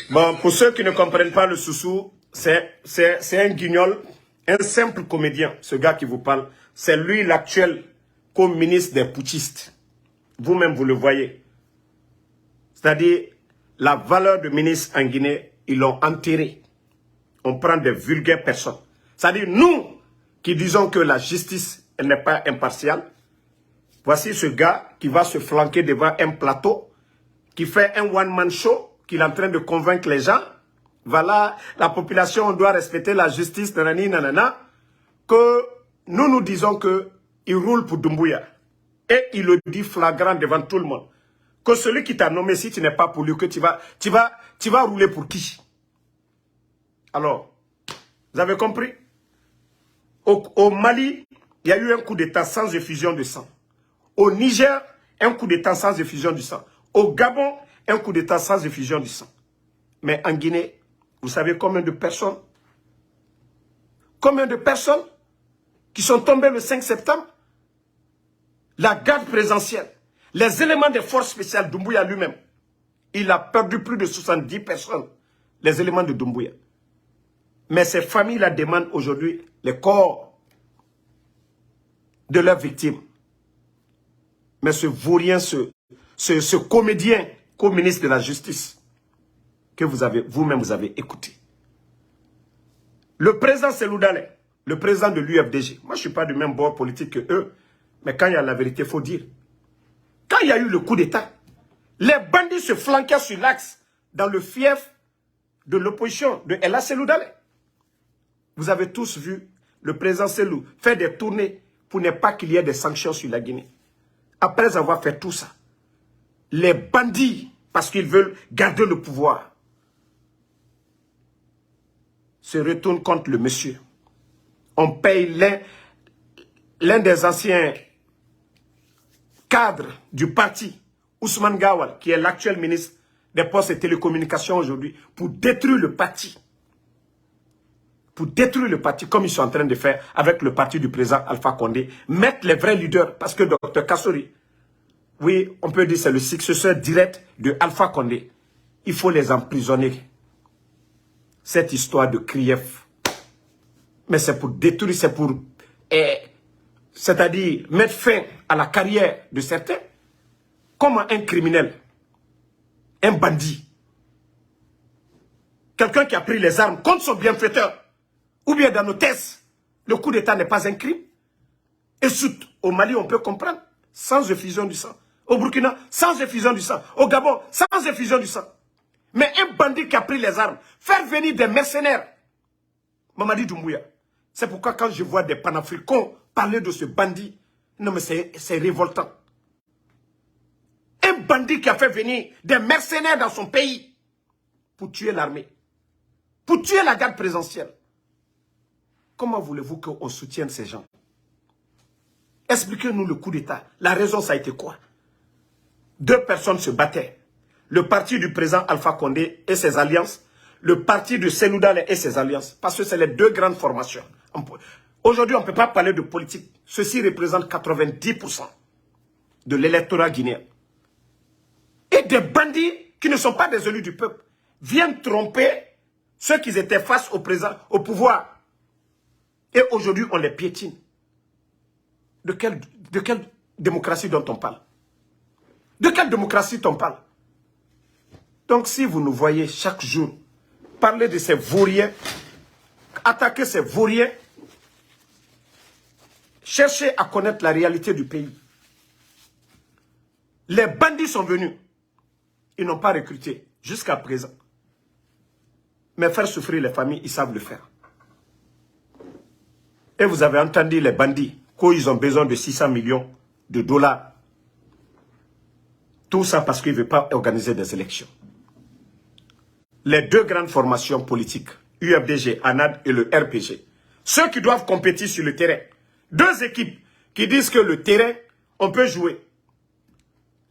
Speaker 1: Bon, pour ceux qui ne comprennent pas le Soussou, c'est un guignol, un simple comédien, ce gars qui vous parle. C'est lui l'actuel co-ministre des putschistes. Vous-même, vous le voyez. C'est-à-dire, la valeur de ministre en Guinée, ils l'ont enterré. On prend des vulgaires personnes. C'est-à-dire, nous qui disons que la justice n'est pas impartiale, voici ce gars qui va se flanquer devant un plateau, qui fait un one-man show, qu'il est en train de convaincre les gens. Voilà, la population, on doit respecter la justice, nanani, nanana, que nous disons qu'il roule pour Doumbouya. Et il le dit flagrant devant tout le monde. Que celui qui t'a nommé, si tu n'es pas pour lui, que tu vas rouler pour qui? Alors, vous avez compris? Au Mali, il y a eu un coup d'État sans effusion de sang. Au Niger, un coup d'État sans effusion du sang. Au Gabon, un coup d'État sans effusion du sang. Mais en Guinée, vous savez combien de personnes? Combien de personnes qui sont tombées le 5 septembre? La garde présidentielle, les éléments des forces spéciales, Doumbouya lui-même, il a perdu plus de 70 personnes, les éléments de Doumbouya. Mais ces familles-là demandent aujourd'hui les corps de leurs victimes. Mais ce vaurien, ce comédien, co-ministre de la Justice, que vous-même vous avez écouté. Le président Seloudal, le président de l'UFDG, moi je ne suis pas du même bord politique que eux, mais quand il y a la vérité, il faut dire. Quand il y a eu le coup d'État, les bandits se flanquaient sur l'axe dans le fief de l'opposition de Ella Seloudal. Vous avez tous vu le président Selou faire des tournées pour ne pas qu'il y ait des sanctions sur la Guinée. Après avoir fait tout ça, les bandits, parce qu'ils veulent garder le pouvoir, se retournent contre le monsieur. On paye l'un des anciens cadres du parti, Ousmane Gawal, qui est l'actuel ministre des Postes et Télécommunications aujourd'hui, pour détruire le parti. Pour détruire le parti, comme ils sont en train de faire avec le parti du président Alpha Condé, mettre les vrais leaders, parce que Dr Kassori, oui, on peut dire c'est le successeur direct de Alpha Condé. Il faut les emprisonner. Cette histoire de Krief. Mais c'est pour détruire, c'est pour... c'est-à-dire mettre fin à la carrière de certains. Comme un criminel, un bandit, quelqu'un qui a pris les armes contre son bienfaiteur, ou bien dans nos tests, le coup d'État n'est pas un crime. Et surtout, au Mali, on peut comprendre, sans effusion du sang. Au Burkina, sans effusion du sang. Au Gabon, sans effusion du sang. Mais un bandit qui a pris les armes, faire venir des mercenaires, Mamadi Doumbouya. C'est pourquoi quand je vois des panafricains parler de ce bandit, non mais c'est révoltant. Un bandit qui a fait venir des mercenaires dans son pays pour tuer l'armée, pour tuer la garde présidentielle. Comment voulez-vous qu'on soutienne ces gens? Expliquez-nous le coup d'État. La raison, ça a été quoi? 2 personnes se battaient. Le parti du président Alpha Condé et ses alliances, le parti de Senoudal et ses alliances, parce que c'est les 2 grandes formations. Aujourd'hui, on ne peut pas parler de politique. Ceci représente 90% de l'électorat guinéen. Et des bandits qui ne sont pas des élus du peuple viennent tromper ceux qui étaient face au président, au pouvoir. Et aujourd'hui, on les piétine. De quelle démocratie dont on parle? De quelle démocratie on parle? Donc si vous nous voyez chaque jour parler de ces vauriens, attaquer ces vauriens, cherchez à connaître la réalité du pays. Les bandits sont venus. Ils n'ont pas recruté jusqu'à présent. Mais faire souffrir les familles, ils savent le faire. Et vous avez entendu les bandits, qu'ils ont besoin de 600 millions de dollars. Tout ça parce qu'ils ne veulent pas organiser des élections. Les 2 grandes formations politiques, UFDG, ANAD et le RPG, ceux qui doivent compétir sur le terrain. 2 équipes qui disent que le terrain, on peut jouer.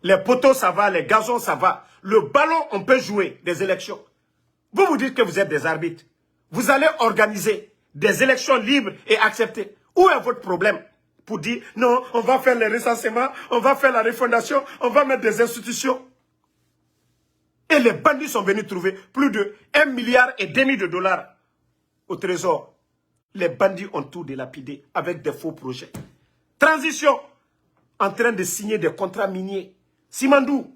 Speaker 1: Les poteaux, ça va, les gazons, ça va. Le ballon, on peut jouer des élections. Vous vous dites que vous êtes des arbitres. Vous allez organiser des élections libres et acceptées. Où est votre problème? Pour dire, non, on va faire les recensements, on va faire la refondation, on va mettre des institutions. Et les bandits sont venus trouver plus de 1,5 milliard de dollars au trésor. Les bandits ont tout délapidé avec des faux projets. Transition, en train de signer des contrats miniers. Simandou,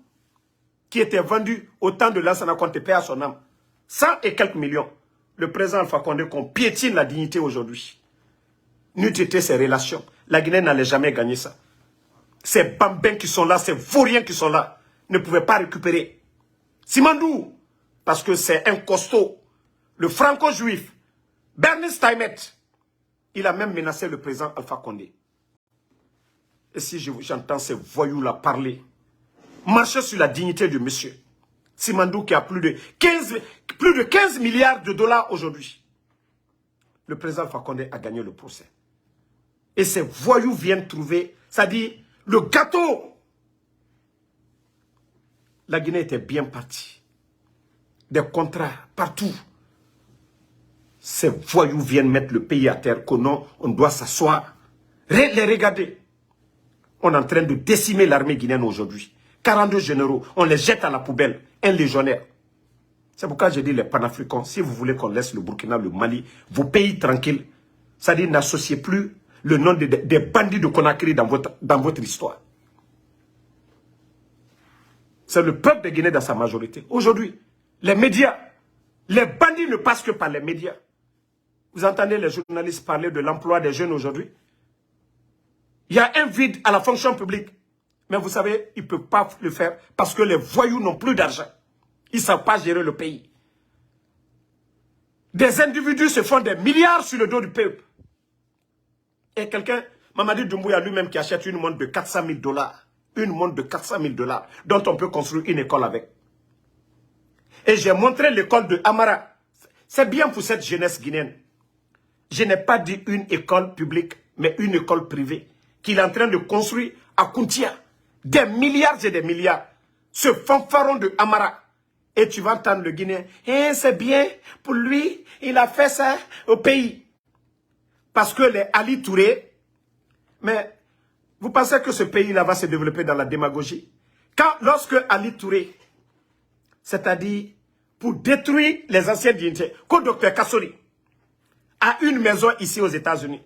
Speaker 1: qui était vendu au temps de Lansana Conté, paix à son âme. 100 et quelques millions. Le président Alpha Condé qu'on piétine la dignité aujourd'hui. N'eût été ses relations. La Guinée n'allait jamais gagner ça. Ces bambins qui sont là, ces vauriens qui sont là, ne pouvaient pas récupérer. Simandou, parce que c'est un costaud. Le franco-juif, Bernice Taimet, il a même menacé le président Alpha Condé. Et si j'entends ces voyous-là parler, marcher sur la dignité du monsieur, Simandou qui a plus de 15 milliards de dollars aujourd'hui. Le président Alpha Condé a gagné le procès. Et ces voyous viennent trouver, c'est-à-dire le gâteau. La Guinée était bien partie. Des contrats partout. Ces voyous viennent mettre le pays à terre, que non, on doit s'asseoir. Les regarder. On est en train de décimer l'armée guinéenne aujourd'hui. 42 généraux, on les jette à la poubelle. Un légionnaire. C'est pourquoi j'ai dit les panafricains, si vous voulez qu'on laisse le Burkina, le Mali, vos pays tranquilles, c'est-à-dire n'associez plus le nom des bandits de Conakry dans votre histoire. C'est le peuple de Guinée dans sa majorité. Aujourd'hui, les médias, les bandits ne passent que par les médias. Vous entendez les journalistes parler de l'emploi des jeunes aujourd'hui? Il y a un vide à la fonction publique. Mais vous savez, ils ne peuvent pas le faire parce que les voyous n'ont plus d'argent. Ils ne savent pas gérer le pays. Des individus se font des milliards sur le dos du peuple. Et quelqu'un, Mamadi Doumbouya lui-même qui achète une montre de 400 000 dollars. Une montre de 400 000 dollars dont on peut construire une école avec. Et j'ai montré l'école de Amara. C'est bien pour cette jeunesse guinéenne. Je n'ai pas dit une école publique, mais une école privée qu'il est en train de construire à Kountia. Des milliards et des milliards. Ce fanfaron de Amara. Et tu vas entendre le Guinéen. Eh, c'est bien pour lui. Il a fait ça au pays. Parce que les Ali Touré. Mais vous pensez que ce pays-là va se développer dans la démagogie? Lorsque Ali Touré, c'est-à-dire pour détruire les anciens dignitaires, que Dr Kassori a une maison ici aux États-Unis.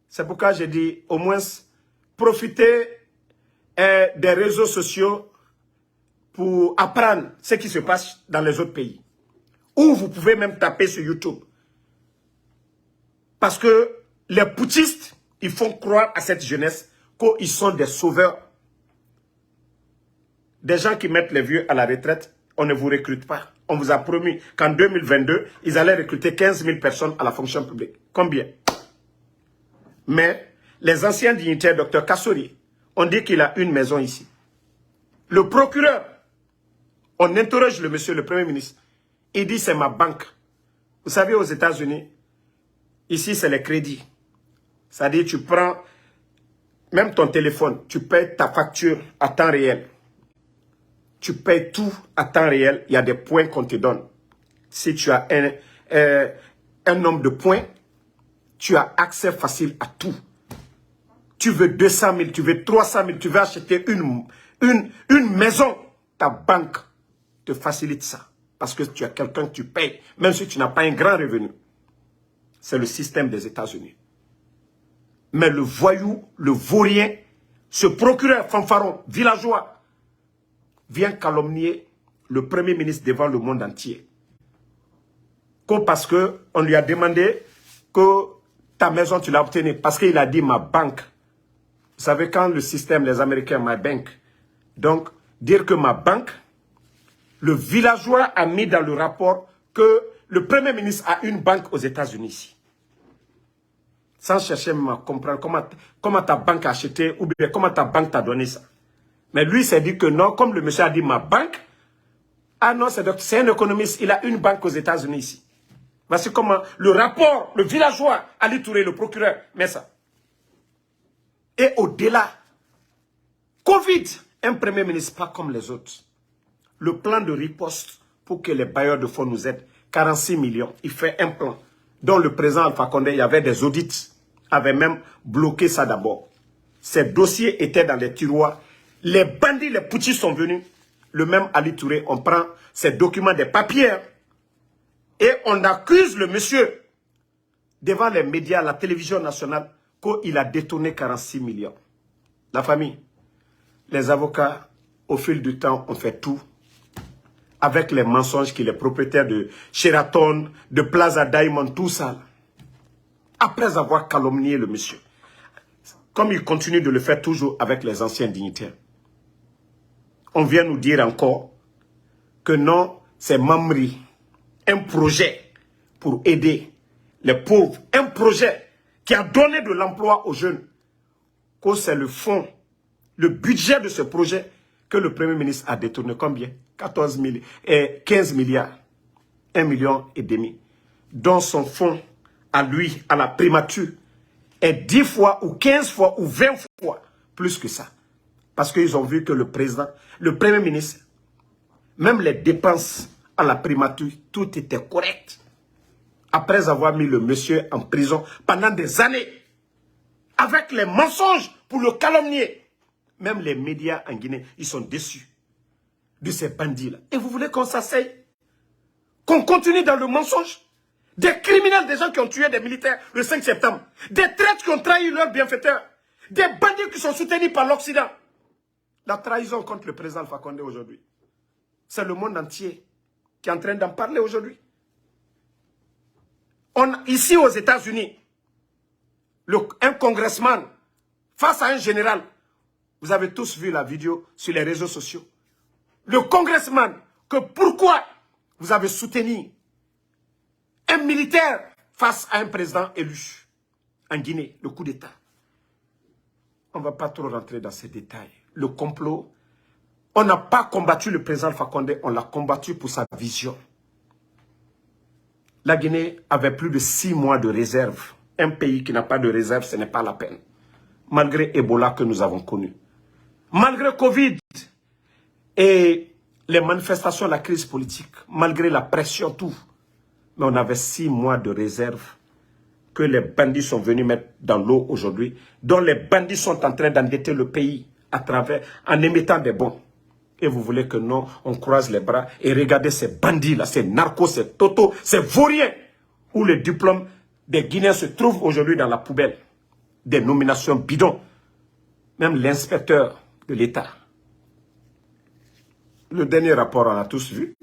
Speaker 1: C'est pourquoi j'ai dit, au moins, profitez des réseaux sociaux pour apprendre ce qui se passe dans les autres pays. Ou vous pouvez même taper sur YouTube. Parce que les putschistes, ils font croire à cette jeunesse qu'ils sont des sauveurs. Des gens qui mettent les vieux à la retraite, on ne vous recrute pas. On vous a promis qu'en 2022, ils allaient recruter 15 000 personnes à la fonction publique. Combien? Mais les anciens dignitaires, Dr Kassori, on dit qu'il a une maison ici. Le procureur, on interroge le monsieur, le Premier ministre. Il dit c'est ma banque. Vous savez, aux États-Unis, ici c'est les crédits. C'est-à-dire tu prends même ton téléphone, tu payes ta facture à temps réel. Tu payes tout à temps réel. Il y a des points qu'on te donne. Si tu as un nombre de points, tu as accès facile à tout. Tu veux 200 000, tu veux 300 000, tu veux acheter une maison. Ta banque te facilite ça. Parce que tu as quelqu'un que tu payes, même si tu n'as pas un grand revenu. C'est le système des États-Unis. Mais le voyou, le vaurien, ce procureur fanfaron, villageois, vient calomnier le Premier ministre devant le monde entier. Parce qu'on lui a demandé que ta maison, tu l'as obtenue. Parce qu'il a dit ma banque. Vous savez, quand le système, les Américains, my bank. Donc, dire que ma banque, le villageois a mis dans le rapport que le Premier ministre a une banque aux États-Unis ici. Sans chercher à comprendre comment ta banque a acheté ou bien comment ta banque t'a donné ça. Mais lui s'est dit que non, comme le monsieur a dit ma banque, ah non, c'est un économiste, il a une banque aux États-Unis ici. Voici comment le rapport, le villageois, Ali Touré, le procureur, met ça. Et au-delà, Covid, un Premier ministre pas comme les autres. Le plan de riposte pour que les bailleurs de fonds nous aident, 46 millions, il fait un plan dont le président Alpha Condé, il y avait des audits, avait même bloqué ça d'abord. Ces dossiers étaient dans les tiroirs. Les bandits, les putschistes sont venus. Le même Ali Touré, on prend ces documents, des papiers, et on accuse le monsieur devant les médias, la télévision nationale, qu'il a détourné 46 millions. La famille, les avocats, au fil du temps, ont fait tout. Avec les mensonges qu'il est propriétaire de Sheraton, de Plaza Diamond, tout ça. Après avoir calomnié le monsieur. Comme il continue de le faire toujours avec les anciens dignitaires. On vient nous dire encore que non, c'est Mamri. Un projet pour aider les pauvres. Un projet qui a donné de l'emploi aux jeunes. Que c'est le fonds, le budget de ce projet que le Premier ministre a détourné. Combien? 15 milliards. 1,5 million. Dont son fonds à lui, à la primature, est 10 fois ou 15 fois ou 20 fois plus que ça. Parce qu'ils ont vu que le président, le Premier ministre, même les dépenses à la primature, tout était correct. Après avoir mis le monsieur en prison pendant des années, avec les mensonges pour le calomnier. Même les médias en Guinée, ils sont déçus de ces bandits-là. Et vous voulez qu'on s'asseye? Qu'on continue dans le mensonge? Des criminels, des gens qui ont tué des militaires le 5 septembre. Des traîtres qui ont trahi leurs bienfaiteurs. Des bandits qui sont soutenus par l'Occident. La trahison contre le président Alpha Condé aujourd'hui. C'est le monde entier qui est en train d'en parler aujourd'hui. Ici aux États-Unis, un congressman face à un général, vous avez tous vu la vidéo sur les réseaux sociaux. Le congressman, que pourquoi vous avez soutenu un militaire face à un président élu en Guinée, le coup d'État. On ne va pas trop rentrer dans ces détails. Le complot, on n'a pas combattu le président Alpha Condé, on l'a combattu pour sa vision. La Guinée avait plus de 6 mois de réserve. Un pays qui n'a pas de réserve, ce n'est pas la peine. Malgré Ebola que nous avons connu. Malgré Covid et les manifestations, la crise politique, malgré la pression, tout. Mais on avait 6 mois de réserve que les bandits sont venus mettre dans l'eau aujourd'hui, dont les bandits sont en train d'endetter le pays à travers, en émettant des bons. Et vous voulez que non, on croise les bras et regardez ces bandits-là, ces narcos, ces totos, ces vauriens, où les diplômes des Guinéens se trouvent aujourd'hui dans la poubelle. Des nominations bidons. Même l'inspecteur de l'État. Le dernier rapport, on a tous vu.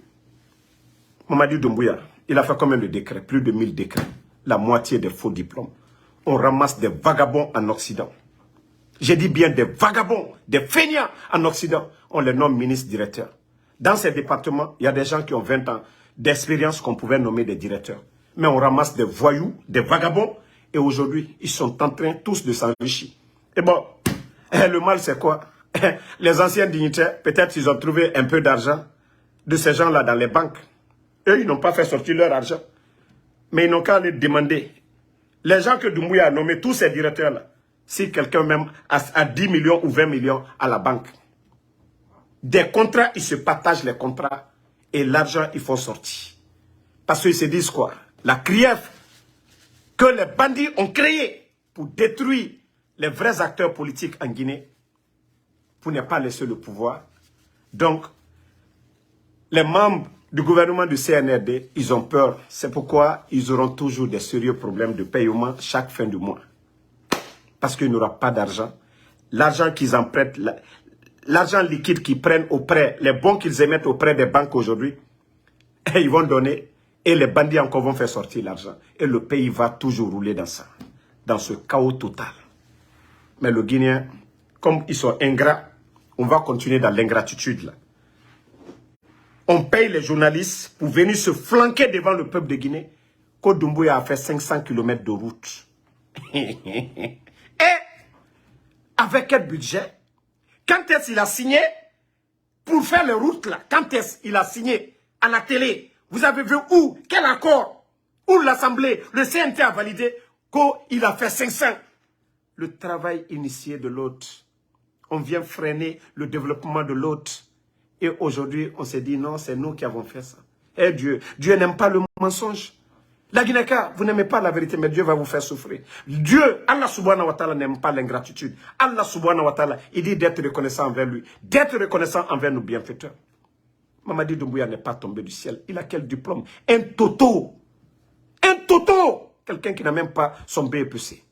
Speaker 1: Mamadi Doumbouya, il a fait combien de décrets? Plus de 1000 décrets. La moitié des faux diplômes. On ramasse des vagabonds en Occident. J'ai dit bien des vagabonds, des feignants en Occident. On les nomme ministres directeurs. Dans ces départements, il y a des gens qui ont 20 ans d'expérience qu'on pouvait nommer des directeurs. Mais on ramasse des voyous, des vagabonds. Et aujourd'hui, ils sont en train tous de s'enrichir. Et bon, le mal c'est quoi? Les anciens dignitaires, peut-être ils ont trouvé un peu d'argent de ces gens-là dans les banques. Eux, ils n'ont pas fait sortir leur argent. Mais ils n'ont qu'à les demander. Les gens que Doumbouya a nommés, tous ces directeurs-là, si quelqu'un même a 10 millions ou 20 millions à la banque, des contrats, ils se partagent les contrats et l'argent, ils font sortir. Parce qu'ils se disent quoi? La criève que les bandits ont créée pour détruire les vrais acteurs politiques en Guinée, pour ne pas laisser le pouvoir. Donc, les membres du gouvernement du CNRD, ils ont peur. C'est pourquoi ils auront toujours des sérieux problèmes de paiement chaque fin du mois. Parce qu'il n'y aura pas d'argent. L'argent qu'ils en prêtent, l'argent liquide qu'ils prennent auprès, les bons qu'ils émettent auprès des banques aujourd'hui, ils vont donner et les bandits encore vont faire sortir l'argent. Et le pays va toujours rouler dans ça, dans ce chaos total. Mais le Guinéen, comme ils sont ingrats, on va continuer dans l'ingratitude là. On paye les journalistes pour venir se flanquer devant le peuple de Guinée. Côte Doumbouya a fait 500 km de route. Et avec quel budget? Quand est-ce qu'il a signé pour faire les routes là? Quand est-ce qu'il a signé à la télé? Vous avez vu où? Quel accord? Où l'Assemblée, le CNT a validé qu'il a fait 500? Le travail initié de l'autre. On vient freiner le développement de l'autre. Et aujourd'hui, on s'est dit non, c'est nous qui avons fait ça. Et Dieu n'aime pas le mensonge. La Guinée-Ka, vous n'aimez pas la vérité, mais Dieu va vous faire souffrir. Dieu, Allah subhanahu wa ta'ala, n'aime pas l'ingratitude. Allah subhanahu wa ta'ala, il dit d'être reconnaissant envers lui, d'être reconnaissant envers nos bienfaiteurs. Mamadi Doumbouya n'est pas tombé du ciel. Il a quel diplôme? Un toto. Un toto. Quelqu'un qui n'a même pas son BEPC.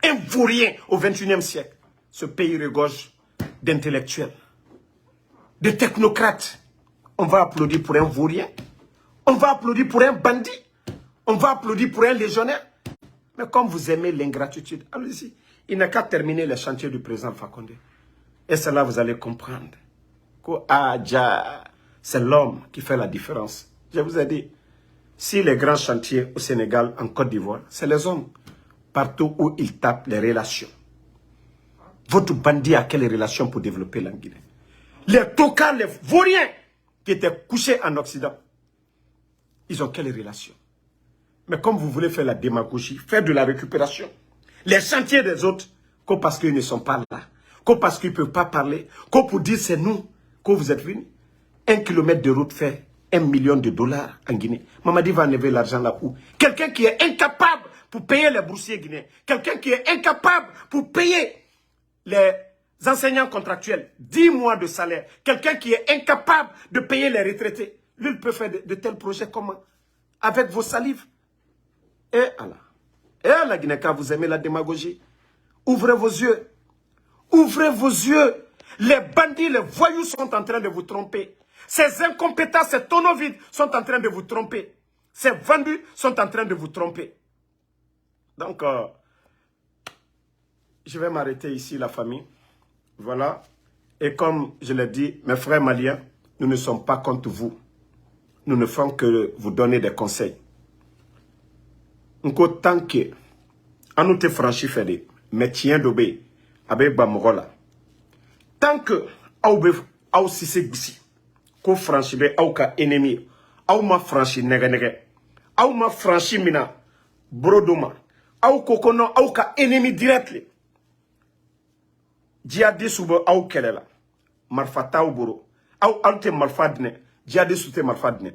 Speaker 1: Un vaurien au 21e siècle. Ce pays regorge d'intellectuels, de technocrates. On va applaudir pour un vaurien. On va applaudir pour un bandit. On va applaudir pour un légionnaire. Mais comme vous aimez l'ingratitude, allez-y. Il n'a qu'à terminer les chantiers du président Fakonde. Et cela, vous allez comprendre. C'est l'homme qui fait la différence. Je vous ai dit, si les grands chantiers au Sénégal, en Côte d'Ivoire, c'est les hommes. Partout où ils tapent les relations. Votre bandit a quelle relation pour développer la Guinée? Les tocards, les vauriens qui étaient couchés en Occident, ils ont quelle relation? Mais comme vous voulez faire la démagogie, faire de la récupération, les chantiers des autres, que parce qu'ils ne sont pas là, que parce qu'ils ne peuvent pas parler, que pour dire c'est nous, que vous êtes venus, 1 kilomètre de route fait $1 million en Guinée. Mamadi va enlever l'argent là où? Quelqu'un qui est incapable pour payer les boursiers guinéens, quelqu'un qui est incapable pour payer les enseignants contractuels, 10 mois de salaire, quelqu'un qui est incapable de payer les retraités, lui il peut faire de tels projets comment? Avec vos salives. Et Allah. Et Allah Guinée-Ka, vous aimez la démagogie? Ouvrez vos yeux. Ouvrez vos yeux. Les bandits, les voyous sont en train de vous tromper. Ces incompétents, ces tonneaux vides sont en train de vous tromper. Ces vendus sont en train de vous tromper. Donc, je vais m'arrêter ici, la famille. Voilà. Et comme je l'ai dit, mes frères maliens, nous ne sommes pas contre vous. Nous ne faisons que vous donner des conseils. Tant que nous te franchi fait mais tiens d'obé avec Bamogola. Tant que au sise gisi ko franchi be au ka ennemi au ma franchi nege au ma franchi mina brodoma au kokono au ka ennemi directly djihadiste ou kelela marfata ou boro ou ante malfadne djihadiste ou te malfadne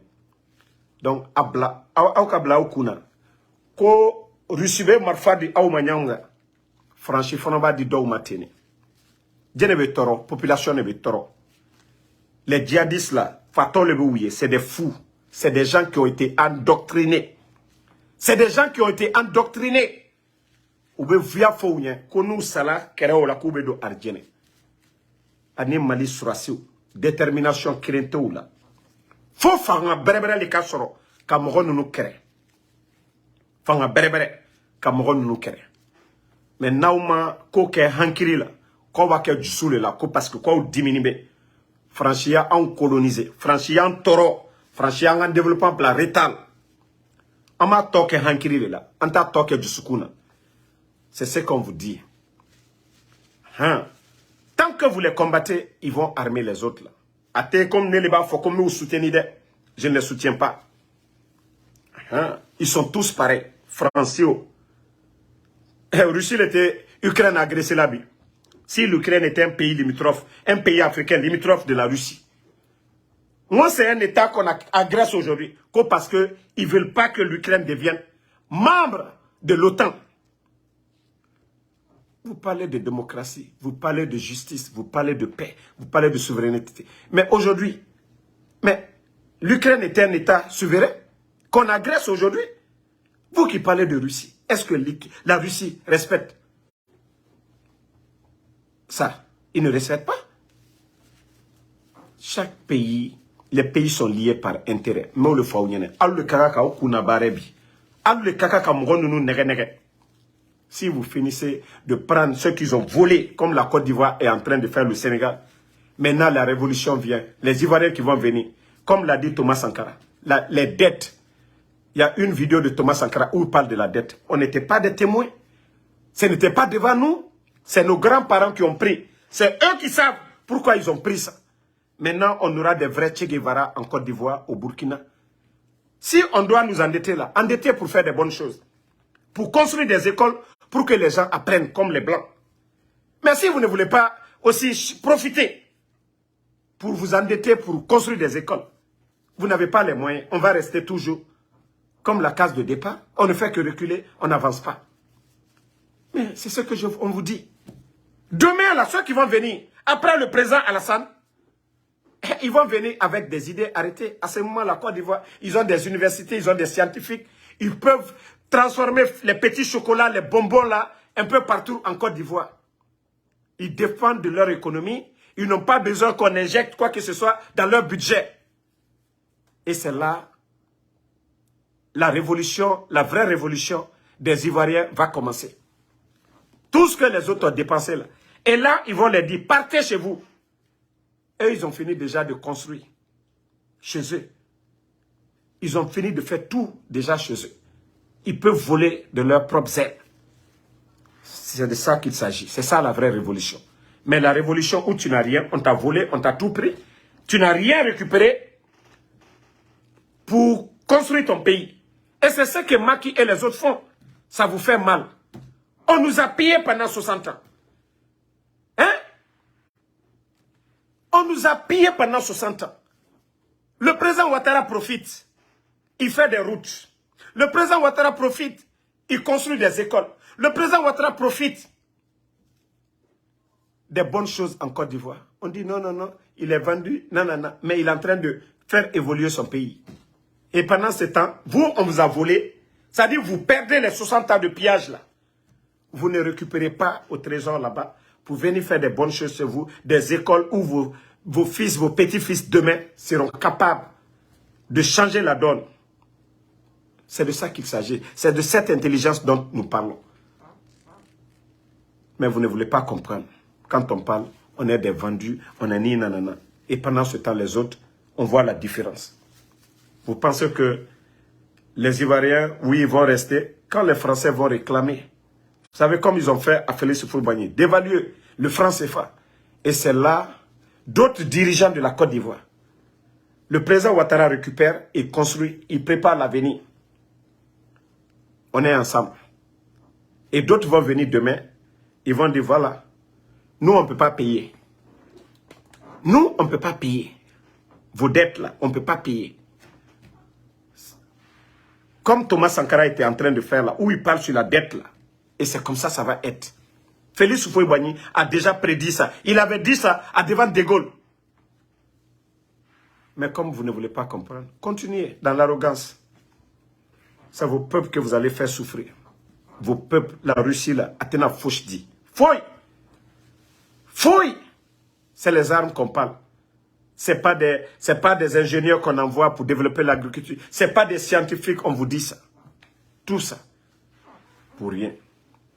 Speaker 1: donc abla ou kabla ou kuna ko rusibe marfadi ou manyanga franchi fonaba di do matene djene be toro population ne be toro les djihadistes là faton le bouye c'est des fous, c'est des gens qui ont été endoctrinés, c'est des gens qui ont été endoctrinés. Ou be via founya konu sala kereo la kube do arjene ani mali surasiu détermination krente ou la fo fanga berebere li kasoro ka mogo nunu kere fanga berebere ka mogo nunu kere mais nauma ko ke hankiri la ko wa ke jusule la ko parce que ko diminuer franchia en colonisé franchia en toro franchia en développement pla rétal ama toke hankiri la anta toke jusukuna. C'est ce qu'on vous dit. Hein? Tant que vous les combattez, ils vont armer les autres là. Athée comme Néléba, faut comme nous soutenir. Je ne les soutiens pas. Hein? Ils sont tous pareils. Français. Russie était Ukraine agressée là-bas. Si l'Ukraine était un pays limitrophe, un pays africain limitrophe de la Russie. Moi, c'est un État qu'on agresse aujourd'hui. Parce qu'ils ne veulent pas que l'Ukraine devienne membre de l'OTAN. Vous parlez de démocratie, vous parlez de justice, vous parlez de paix, vous parlez de souveraineté. Mais aujourd'hui, l'Ukraine est un État souverain qu'on agresse aujourd'hui. Vous qui parlez de Russie, est-ce que la Russie respecte ça? Ils ne respectent pas. Chaque pays, les pays sont liés par intérêt. Mais on le fait, on le kaka au kunabarebi. On le kaka kamouronunu nege. Si vous finissez de prendre ceux qu'ils ont volés, comme la Côte d'Ivoire est en train de faire le Sénégal, maintenant la révolution vient. Les Ivoiriens qui vont venir, comme l'a dit Thomas Sankara, les dettes. Il y a une vidéo de Thomas Sankara où il parle de la dette. On n'était pas des témoins. Ce n'était pas devant nous. C'est nos grands-parents qui ont pris. C'est eux qui savent pourquoi ils ont pris ça. Maintenant, on aura des vrais Che Guevara en Côte d'Ivoire, au Burkina. Si on doit nous endetter là, endetter pour faire des bonnes choses, pour construire des écoles, pour que les gens apprennent comme les Blancs. Mais si vous ne voulez pas aussi profiter pour vous endetter, pour construire des écoles, vous n'avez pas les moyens. On va rester toujours comme la case de départ. On ne fait que reculer, on n'avance pas. Mais c'est ce que on vous dit. Demain, là, ceux qui vont venir, après le président Alassane, ils vont venir avec des idées arrêtées. À ce moment, la Côte d'Ivoire, ils ont des universités, ils ont des scientifiques. Ils peuvent transformer les petits chocolats, les bonbons là, un peu partout en Côte d'Ivoire. Ils dépendent de leur économie. Ils n'ont pas besoin qu'on injecte quoi que ce soit dans leur budget. Et c'est là, la révolution, la vraie révolution des Ivoiriens va commencer. Tout ce que les autres ont dépensé là. Et là, ils vont leur dire, partez chez vous. Eux, ils ont fini déjà de construire chez eux. Ils ont fini de faire tout déjà chez eux. Ils peuvent voler de leurs propres ailes. C'est de ça qu'il s'agit. C'est ça la vraie révolution. Mais la révolution où tu n'as rien, on t'a volé, on t'a tout pris. Tu n'as rien récupéré pour construire ton pays. Et c'est ce que Macky et les autres font. Ça vous fait mal. On nous a payé pendant 60 ans. Hein? On nous a payé pendant 60 ans. Le président Ouattara profite. Il fait des routes. Le président Ouattara profite. Il construit des écoles. Le président Ouattara profite des bonnes choses en Côte d'Ivoire. On dit non, non, non, il est vendu, non, non, non. Mais il est en train de faire évoluer son pays. Et pendant ce temps, vous, on vous a volé. C'est-à-dire vous perdez les 60 ans de pillage là. Vous ne récupérez pas au trésor là-bas pour venir faire des bonnes choses chez vous, des écoles où vos fils, vos petits-fils demain seront capables de changer la donne. C'est de ça qu'il s'agit. C'est de cette intelligence dont nous parlons. Mais vous ne voulez pas comprendre. Quand on parle, on est des vendus, on est ni nanana. Et pendant ce temps, les autres, on voit la différence. Vous pensez que les Ivoiriens, oui, ils vont rester quand les Français vont réclamer. Vous savez, comme ils ont fait à Félix Houphouët-Boigny, d'évaluer le franc CFA. Et c'est là, d'autres dirigeants de la Côte d'Ivoire. Le président Ouattara récupère et construit, il prépare l'avenir. On est ensemble. Et d'autres vont venir demain, ils vont dire, voilà, Nous, on ne peut pas payer. Nous, on ne peut pas payer. Vos dettes, là, on ne peut pas payer. Comme Thomas Sankara était en train de faire, là, où il parle sur la dette, là. Et c'est comme ça, ça va être. Félix Houphouët-Boigny a déjà prédit ça. Il avait dit ça à devant De Gaulle. Mais comme vous ne voulez pas comprendre, continuez dans l'arrogance. C'est vos peuples que vous allez faire souffrir. Vos peuples, la Russie, là, Athéna Fouch dit. Fouille! Fouille! C'est les armes qu'on parle. Ce n'est pas des ingénieurs qu'on envoie pour développer l'agriculture. Ce n'est pas des scientifiques, on vous dit ça. Tout ça. Pour rien.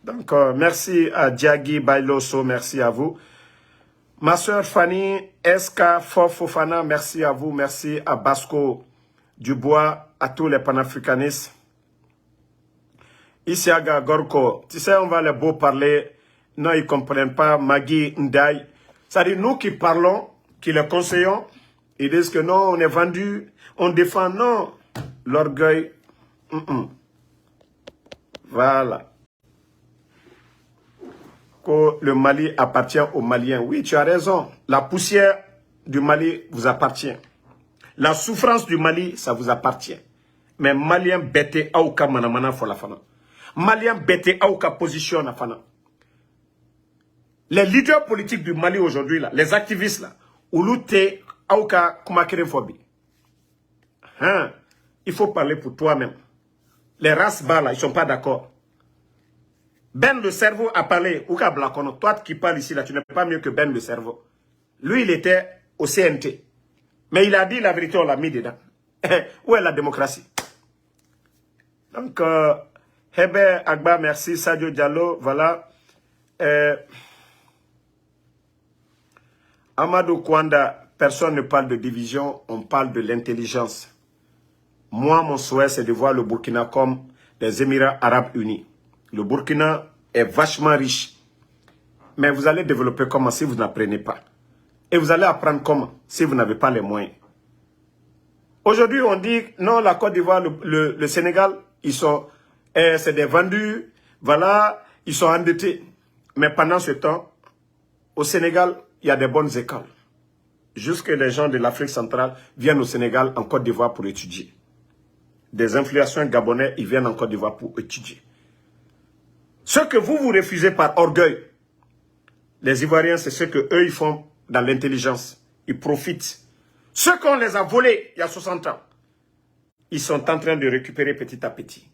Speaker 1: Donc, merci à Diagui Bailoso, merci à vous. Ma soeur Fanny Eska Fofana, merci à vous. Merci à Basco Dubois, à tous les panafricanistes. Isiaga Gorko, tu sais, on va les beau parler. Non, ils ne comprennent pas. Magui Ndaï. C'est-à-dire, nous qui parlons, qui les conseillons, ils disent que non, on est vendu, on défend. Non, l'orgueil. Voilà. Que le Mali appartient aux Maliens. Oui, tu as raison. La poussière du Mali vous appartient. La souffrance du Mali, ça vous appartient. Mais Malien bête aouka manamana folafana. Malien bête aouka position nafana. Les leaders politiques du Mali aujourd'hui, là, les activistes, là, Oulouté, Aouka, Kumakerefobi. Hein? Il faut parler pour toi-même. Les races bas, là, ils ne sont pas d'accord. Ben le cerveau a parlé. Ouka Blakono, toi qui parles ici, là, tu n'es pas mieux que Ben le cerveau. Lui, il était au CNT. Mais il a dit la vérité, on l'a mis dedans. Où est la démocratie? Donc, Hebe Agba, merci. Sadio Diallo, voilà. Amadou Kwanda, personne ne parle de division, on parle de l'intelligence. Moi, mon souhait, c'est de voir le Burkina comme les Émirats Arabes Unis. Le Burkina est vachement riche. Mais vous allez développer comment si vous n'apprenez pas. Et vous allez apprendre comment si vous n'avez pas les moyens. Aujourd'hui, on dit, non, la Côte d'Ivoire, le Sénégal, ils sont, c'est des vendus, voilà, ils sont endettés. Mais pendant ce temps, au Sénégal, il y a des bonnes écoles. Jusque les gens de l'Afrique centrale viennent au Sénégal, en Côte d'Ivoire pour étudier. Des influenceurs gabonais, ils viennent en Côte d'Ivoire pour étudier. Ce que vous refusez par orgueil, les Ivoiriens, c'est ce qu'eux, ils font dans l'intelligence. Ils profitent. Ceux qu'on les a volés il y a 60 ans, ils sont en train de récupérer petit à petit.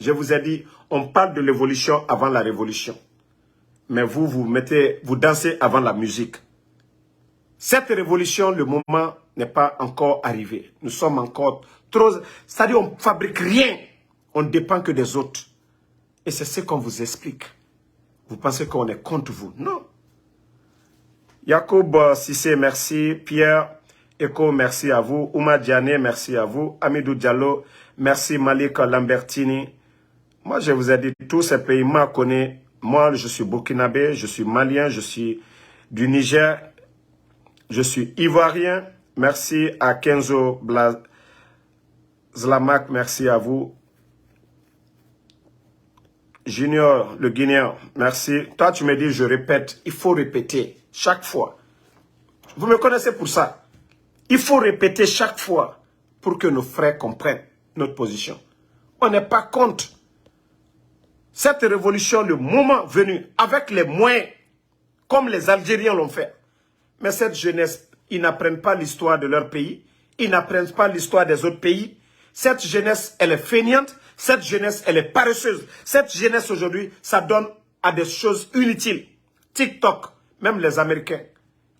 Speaker 1: Je vous ai dit, on parle de l'évolution avant la révolution. Mais vous dansez avant la musique. Cette révolution, le moment n'est pas encore arrivé. Nous sommes encore trop... C'est-à-dire, on ne fabrique rien. On ne dépend que des autres. Et c'est ce qu'on vous explique. Vous pensez qu'on est contre vous. Non. Yacoub Sissé, merci. Pierre Eko, merci à vous. Ouma Diané, merci à vous. Amidou Diallo, merci. Malik Lambertini. Moi, je vous ai dit, tous ces pays, moi, connais. Moi, je suis burkinabé, je suis malien, je suis du Niger, je suis ivoirien. Merci à Kenzo Zlamak, merci à vous. Junior, le Guinéen, merci. Toi, tu me dis, je répète, il faut répéter chaque fois. Vous me connaissez pour ça. Il faut répéter chaque fois pour que nos frères comprennent notre position. On n'est pas contre. Cette révolution, le moment venu, avec les moyens, comme les Algériens l'ont fait. Mais cette jeunesse, ils n'apprennent pas l'histoire de leur pays. Ils n'apprennent pas l'histoire des autres pays. Cette jeunesse, elle est feignante. Cette jeunesse, elle est paresseuse. Cette jeunesse, aujourd'hui, ça donne à des choses inutiles. TikTok, même les Américains,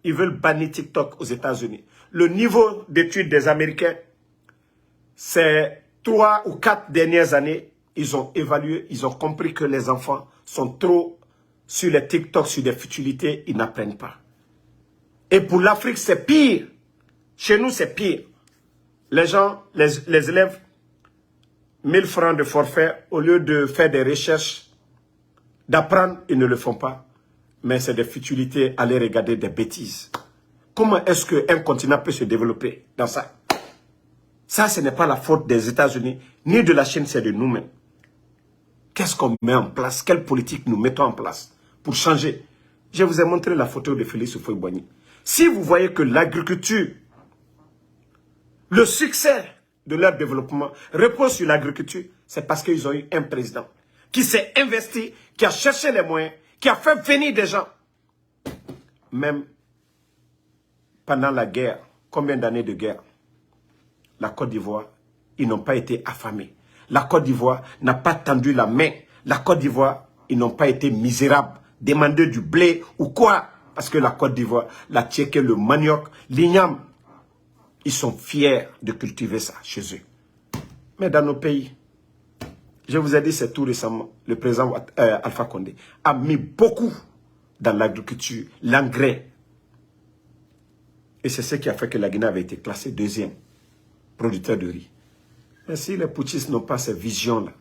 Speaker 1: ils veulent bannir TikTok aux États-Unis. Le niveau d'études des Américains, c'est 3 ou 4 dernières années. Ils ont évalué, ils ont compris que les enfants sont trop sur les TikTok, sur des futilités, ils n'apprennent pas. Et pour l'Afrique, c'est pire. Chez nous, c'est pire. Les gens, les élèves, 1000 francs de forfait, au lieu de faire des recherches, d'apprendre, ils ne le font pas. Mais c'est des futilités, aller regarder des bêtises. Comment est-ce qu'un continent peut se développer dans ça? Ça, ce n'est pas la faute des États-Unis, ni de la Chine, c'est de nous-mêmes. Qu'est-ce qu'on met en place? Quelle politique nous mettons en place pour changer? Je vous ai montré la photo de Félix Houphouët-Boigny. Si vous voyez que l'agriculture, le succès de leur développement repose sur l'agriculture, c'est parce qu'ils ont eu un président qui s'est investi, qui a cherché les moyens, qui a fait venir des gens. Même pendant la guerre, combien d'années de guerre? La Côte d'Ivoire, ils n'ont pas été affamés. La Côte d'Ivoire n'a pas tendu la main. La Côte d'Ivoire, ils n'ont pas été misérables, demander du blé ou quoi. Parce que la Côte d'Ivoire, la tchéké, le manioc, l'igname, ils sont fiers de cultiver ça chez eux. Mais dans nos pays, je vous ai dit, c'est tout récemment, le président Alpha Condé a mis beaucoup dans l'agriculture, l'engrais. Et c'est ce qui a fait que la Guinée avait été classée deuxième producteur de riz. Mais si les putschistes n'ont pas ces visions-là,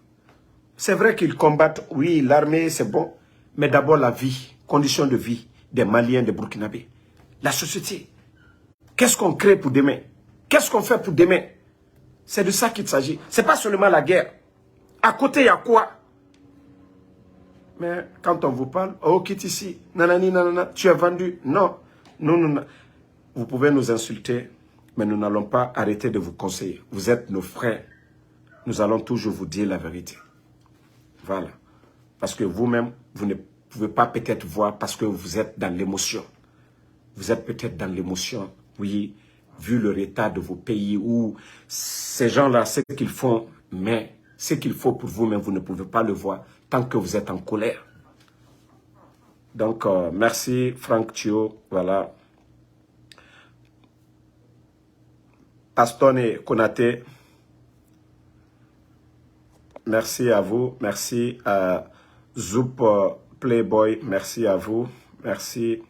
Speaker 1: c'est vrai qu'ils combattent, oui, l'armée, c'est bon, mais d'abord la vie, conditions de vie des Maliens, des Burkinabés. La société. Qu'est-ce qu'on crée pour demain? Qu'est-ce qu'on fait pour demain? C'est de ça qu'il s'agit. Ce n'est pas seulement la guerre. À côté, il y a quoi? Mais quand on vous parle, oh, quitte ici, nanani, nanana, tu es vendu. Non, non. Vous pouvez nous insulter, mais nous n'allons pas arrêter de vous conseiller. Vous êtes nos frères. Nous allons toujours vous dire la vérité. Voilà. Parce que vous-même, vous ne pouvez pas peut-être voir parce que vous êtes dans l'émotion. Vous êtes peut-être dans l'émotion, oui, vu le retard de vos pays où ces gens-là, ce qu'ils font, mais ce qu'il faut pour vous-même, vous ne pouvez pas le voir tant que vous êtes en colère. Donc, merci Franck Thio, voilà. Aston Konaté, merci à vous, merci à Zoup Playboy, merci à vous, merci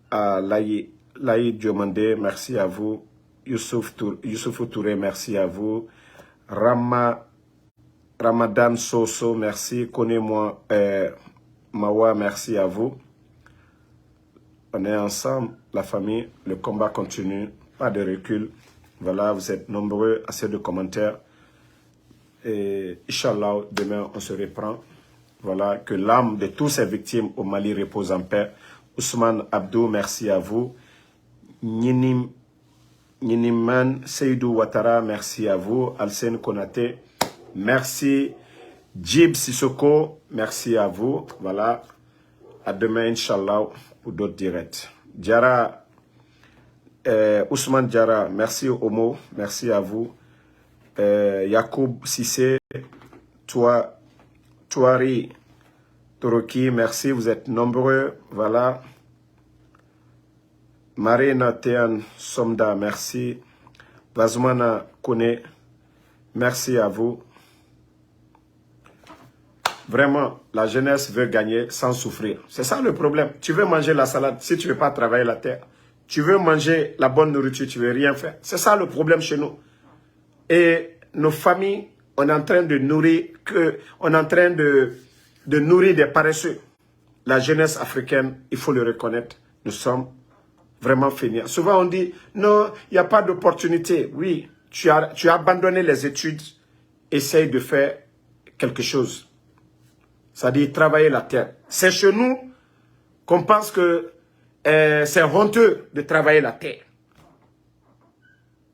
Speaker 1: à Laïd Diomandé, merci à vous, Youssouf Touré, merci à vous, Ramadan Soso, merci, connais-moi Mawa, merci à vous. On est ensemble, la famille, le combat continue, pas de recul. Voilà, vous êtes nombreux, assez de commentaires. Et Inch'Allah, demain, on se reprend. Voilà, que l'âme de tous ces victimes au Mali repose en paix. Ousmane Abdou, merci à vous. Nyiniman Seydou Ouattara, merci à vous. Alsen Konaté, merci. Djib Sissoko, merci à vous. Voilà, à demain, Inch'Allah, pour d'autres directs. Diara, Ousmane Diara, merci Omo, merci à vous. Yacoub Sissé, Touari Toroki, merci, vous êtes nombreux, voilà. Marina Tean Somda, merci. Vazmana Kone, merci à vous. Vraiment, la jeunesse veut gagner sans souffrir. C'est ça le problème. Tu veux manger la salade si tu ne veux pas travailler la terre. Tu veux manger la bonne nourriture, tu ne veux rien faire. C'est ça le problème chez nous. Et nos familles, on est en train de nourrir, nourrir des paresseux. La jeunesse africaine, il faut le reconnaître, nous sommes vraiment fainéants. Souvent on dit, non, il n'y a pas d'opportunité. Oui, tu as abandonné les études, essaye de faire quelque chose. C'est-à-dire travailler la terre. C'est chez nous qu'on pense que c'est honteux de travailler la terre.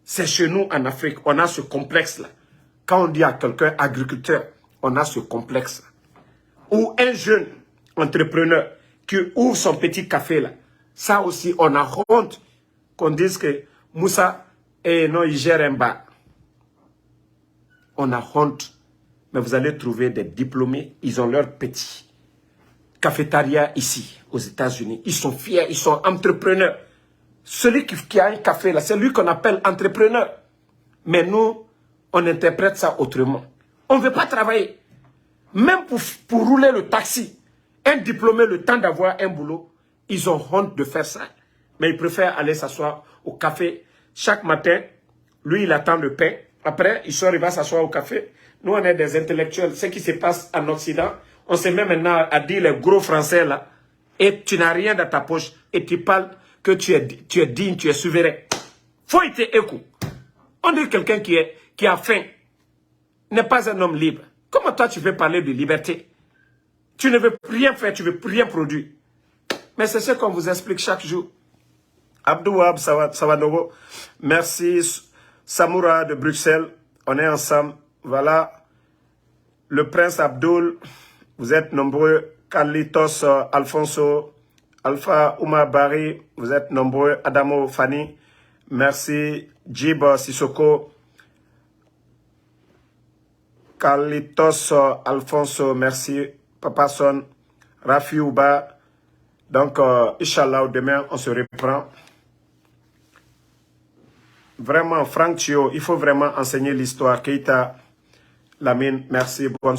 Speaker 1: C'est chez nous en Afrique, on a ce complexe-là. Quand on dit à quelqu'un agriculteur, on a ce complexe. Ou un jeune entrepreneur qui ouvre son petit café là. Ça aussi, on a honte qu'on dise que Moussa, non, il gère un bar. On a honte. Mais vous allez trouver des diplômés, ils ont leur petit cafétéria ici, aux États-Unis. Ils sont fiers, ils sont entrepreneurs. Celui qui a un café là, c'est lui qu'on appelle entrepreneur. Mais nous, on interprète ça autrement. On ne veut pas travailler. Même pour rouler le taxi, un diplômé, le temps d'avoir un boulot, ils ont honte de faire ça. Mais ils préfèrent aller s'asseoir au café. Chaque matin, lui, il attend le pain. Après, il sort, il va s'asseoir au café. Nous, on est des intellectuels. Ce qui se passe en Occident, on se met maintenant à dire les gros français là. Et tu n'as rien dans ta poche. Et tu parles que tu es digne, tu es souverain. Faut être écoute. On dit quelqu'un qui a faim n'est pas un homme libre. Comment toi tu veux parler de liberté? Tu ne veux rien faire, tu ne veux rien produire. Mais c'est ce qu'on vous explique chaque jour. Abdouab Sawadogo, merci. Samoura de Bruxelles, on est ensemble. Voilà. Le prince Abdul, vous êtes nombreux. Carlitos Alfonso, Alpha Oumar Bari, vous êtes nombreux. Adamo Fanny, merci. Djib Sissoko, Carlitos Alfonso, merci. Papa Son, Rafi Ouba. Donc, Inch'Allah, demain, on se reprend. Vraiment, Franck Thio, il faut vraiment enseigner l'histoire. Keita Lamine, merci. Bonne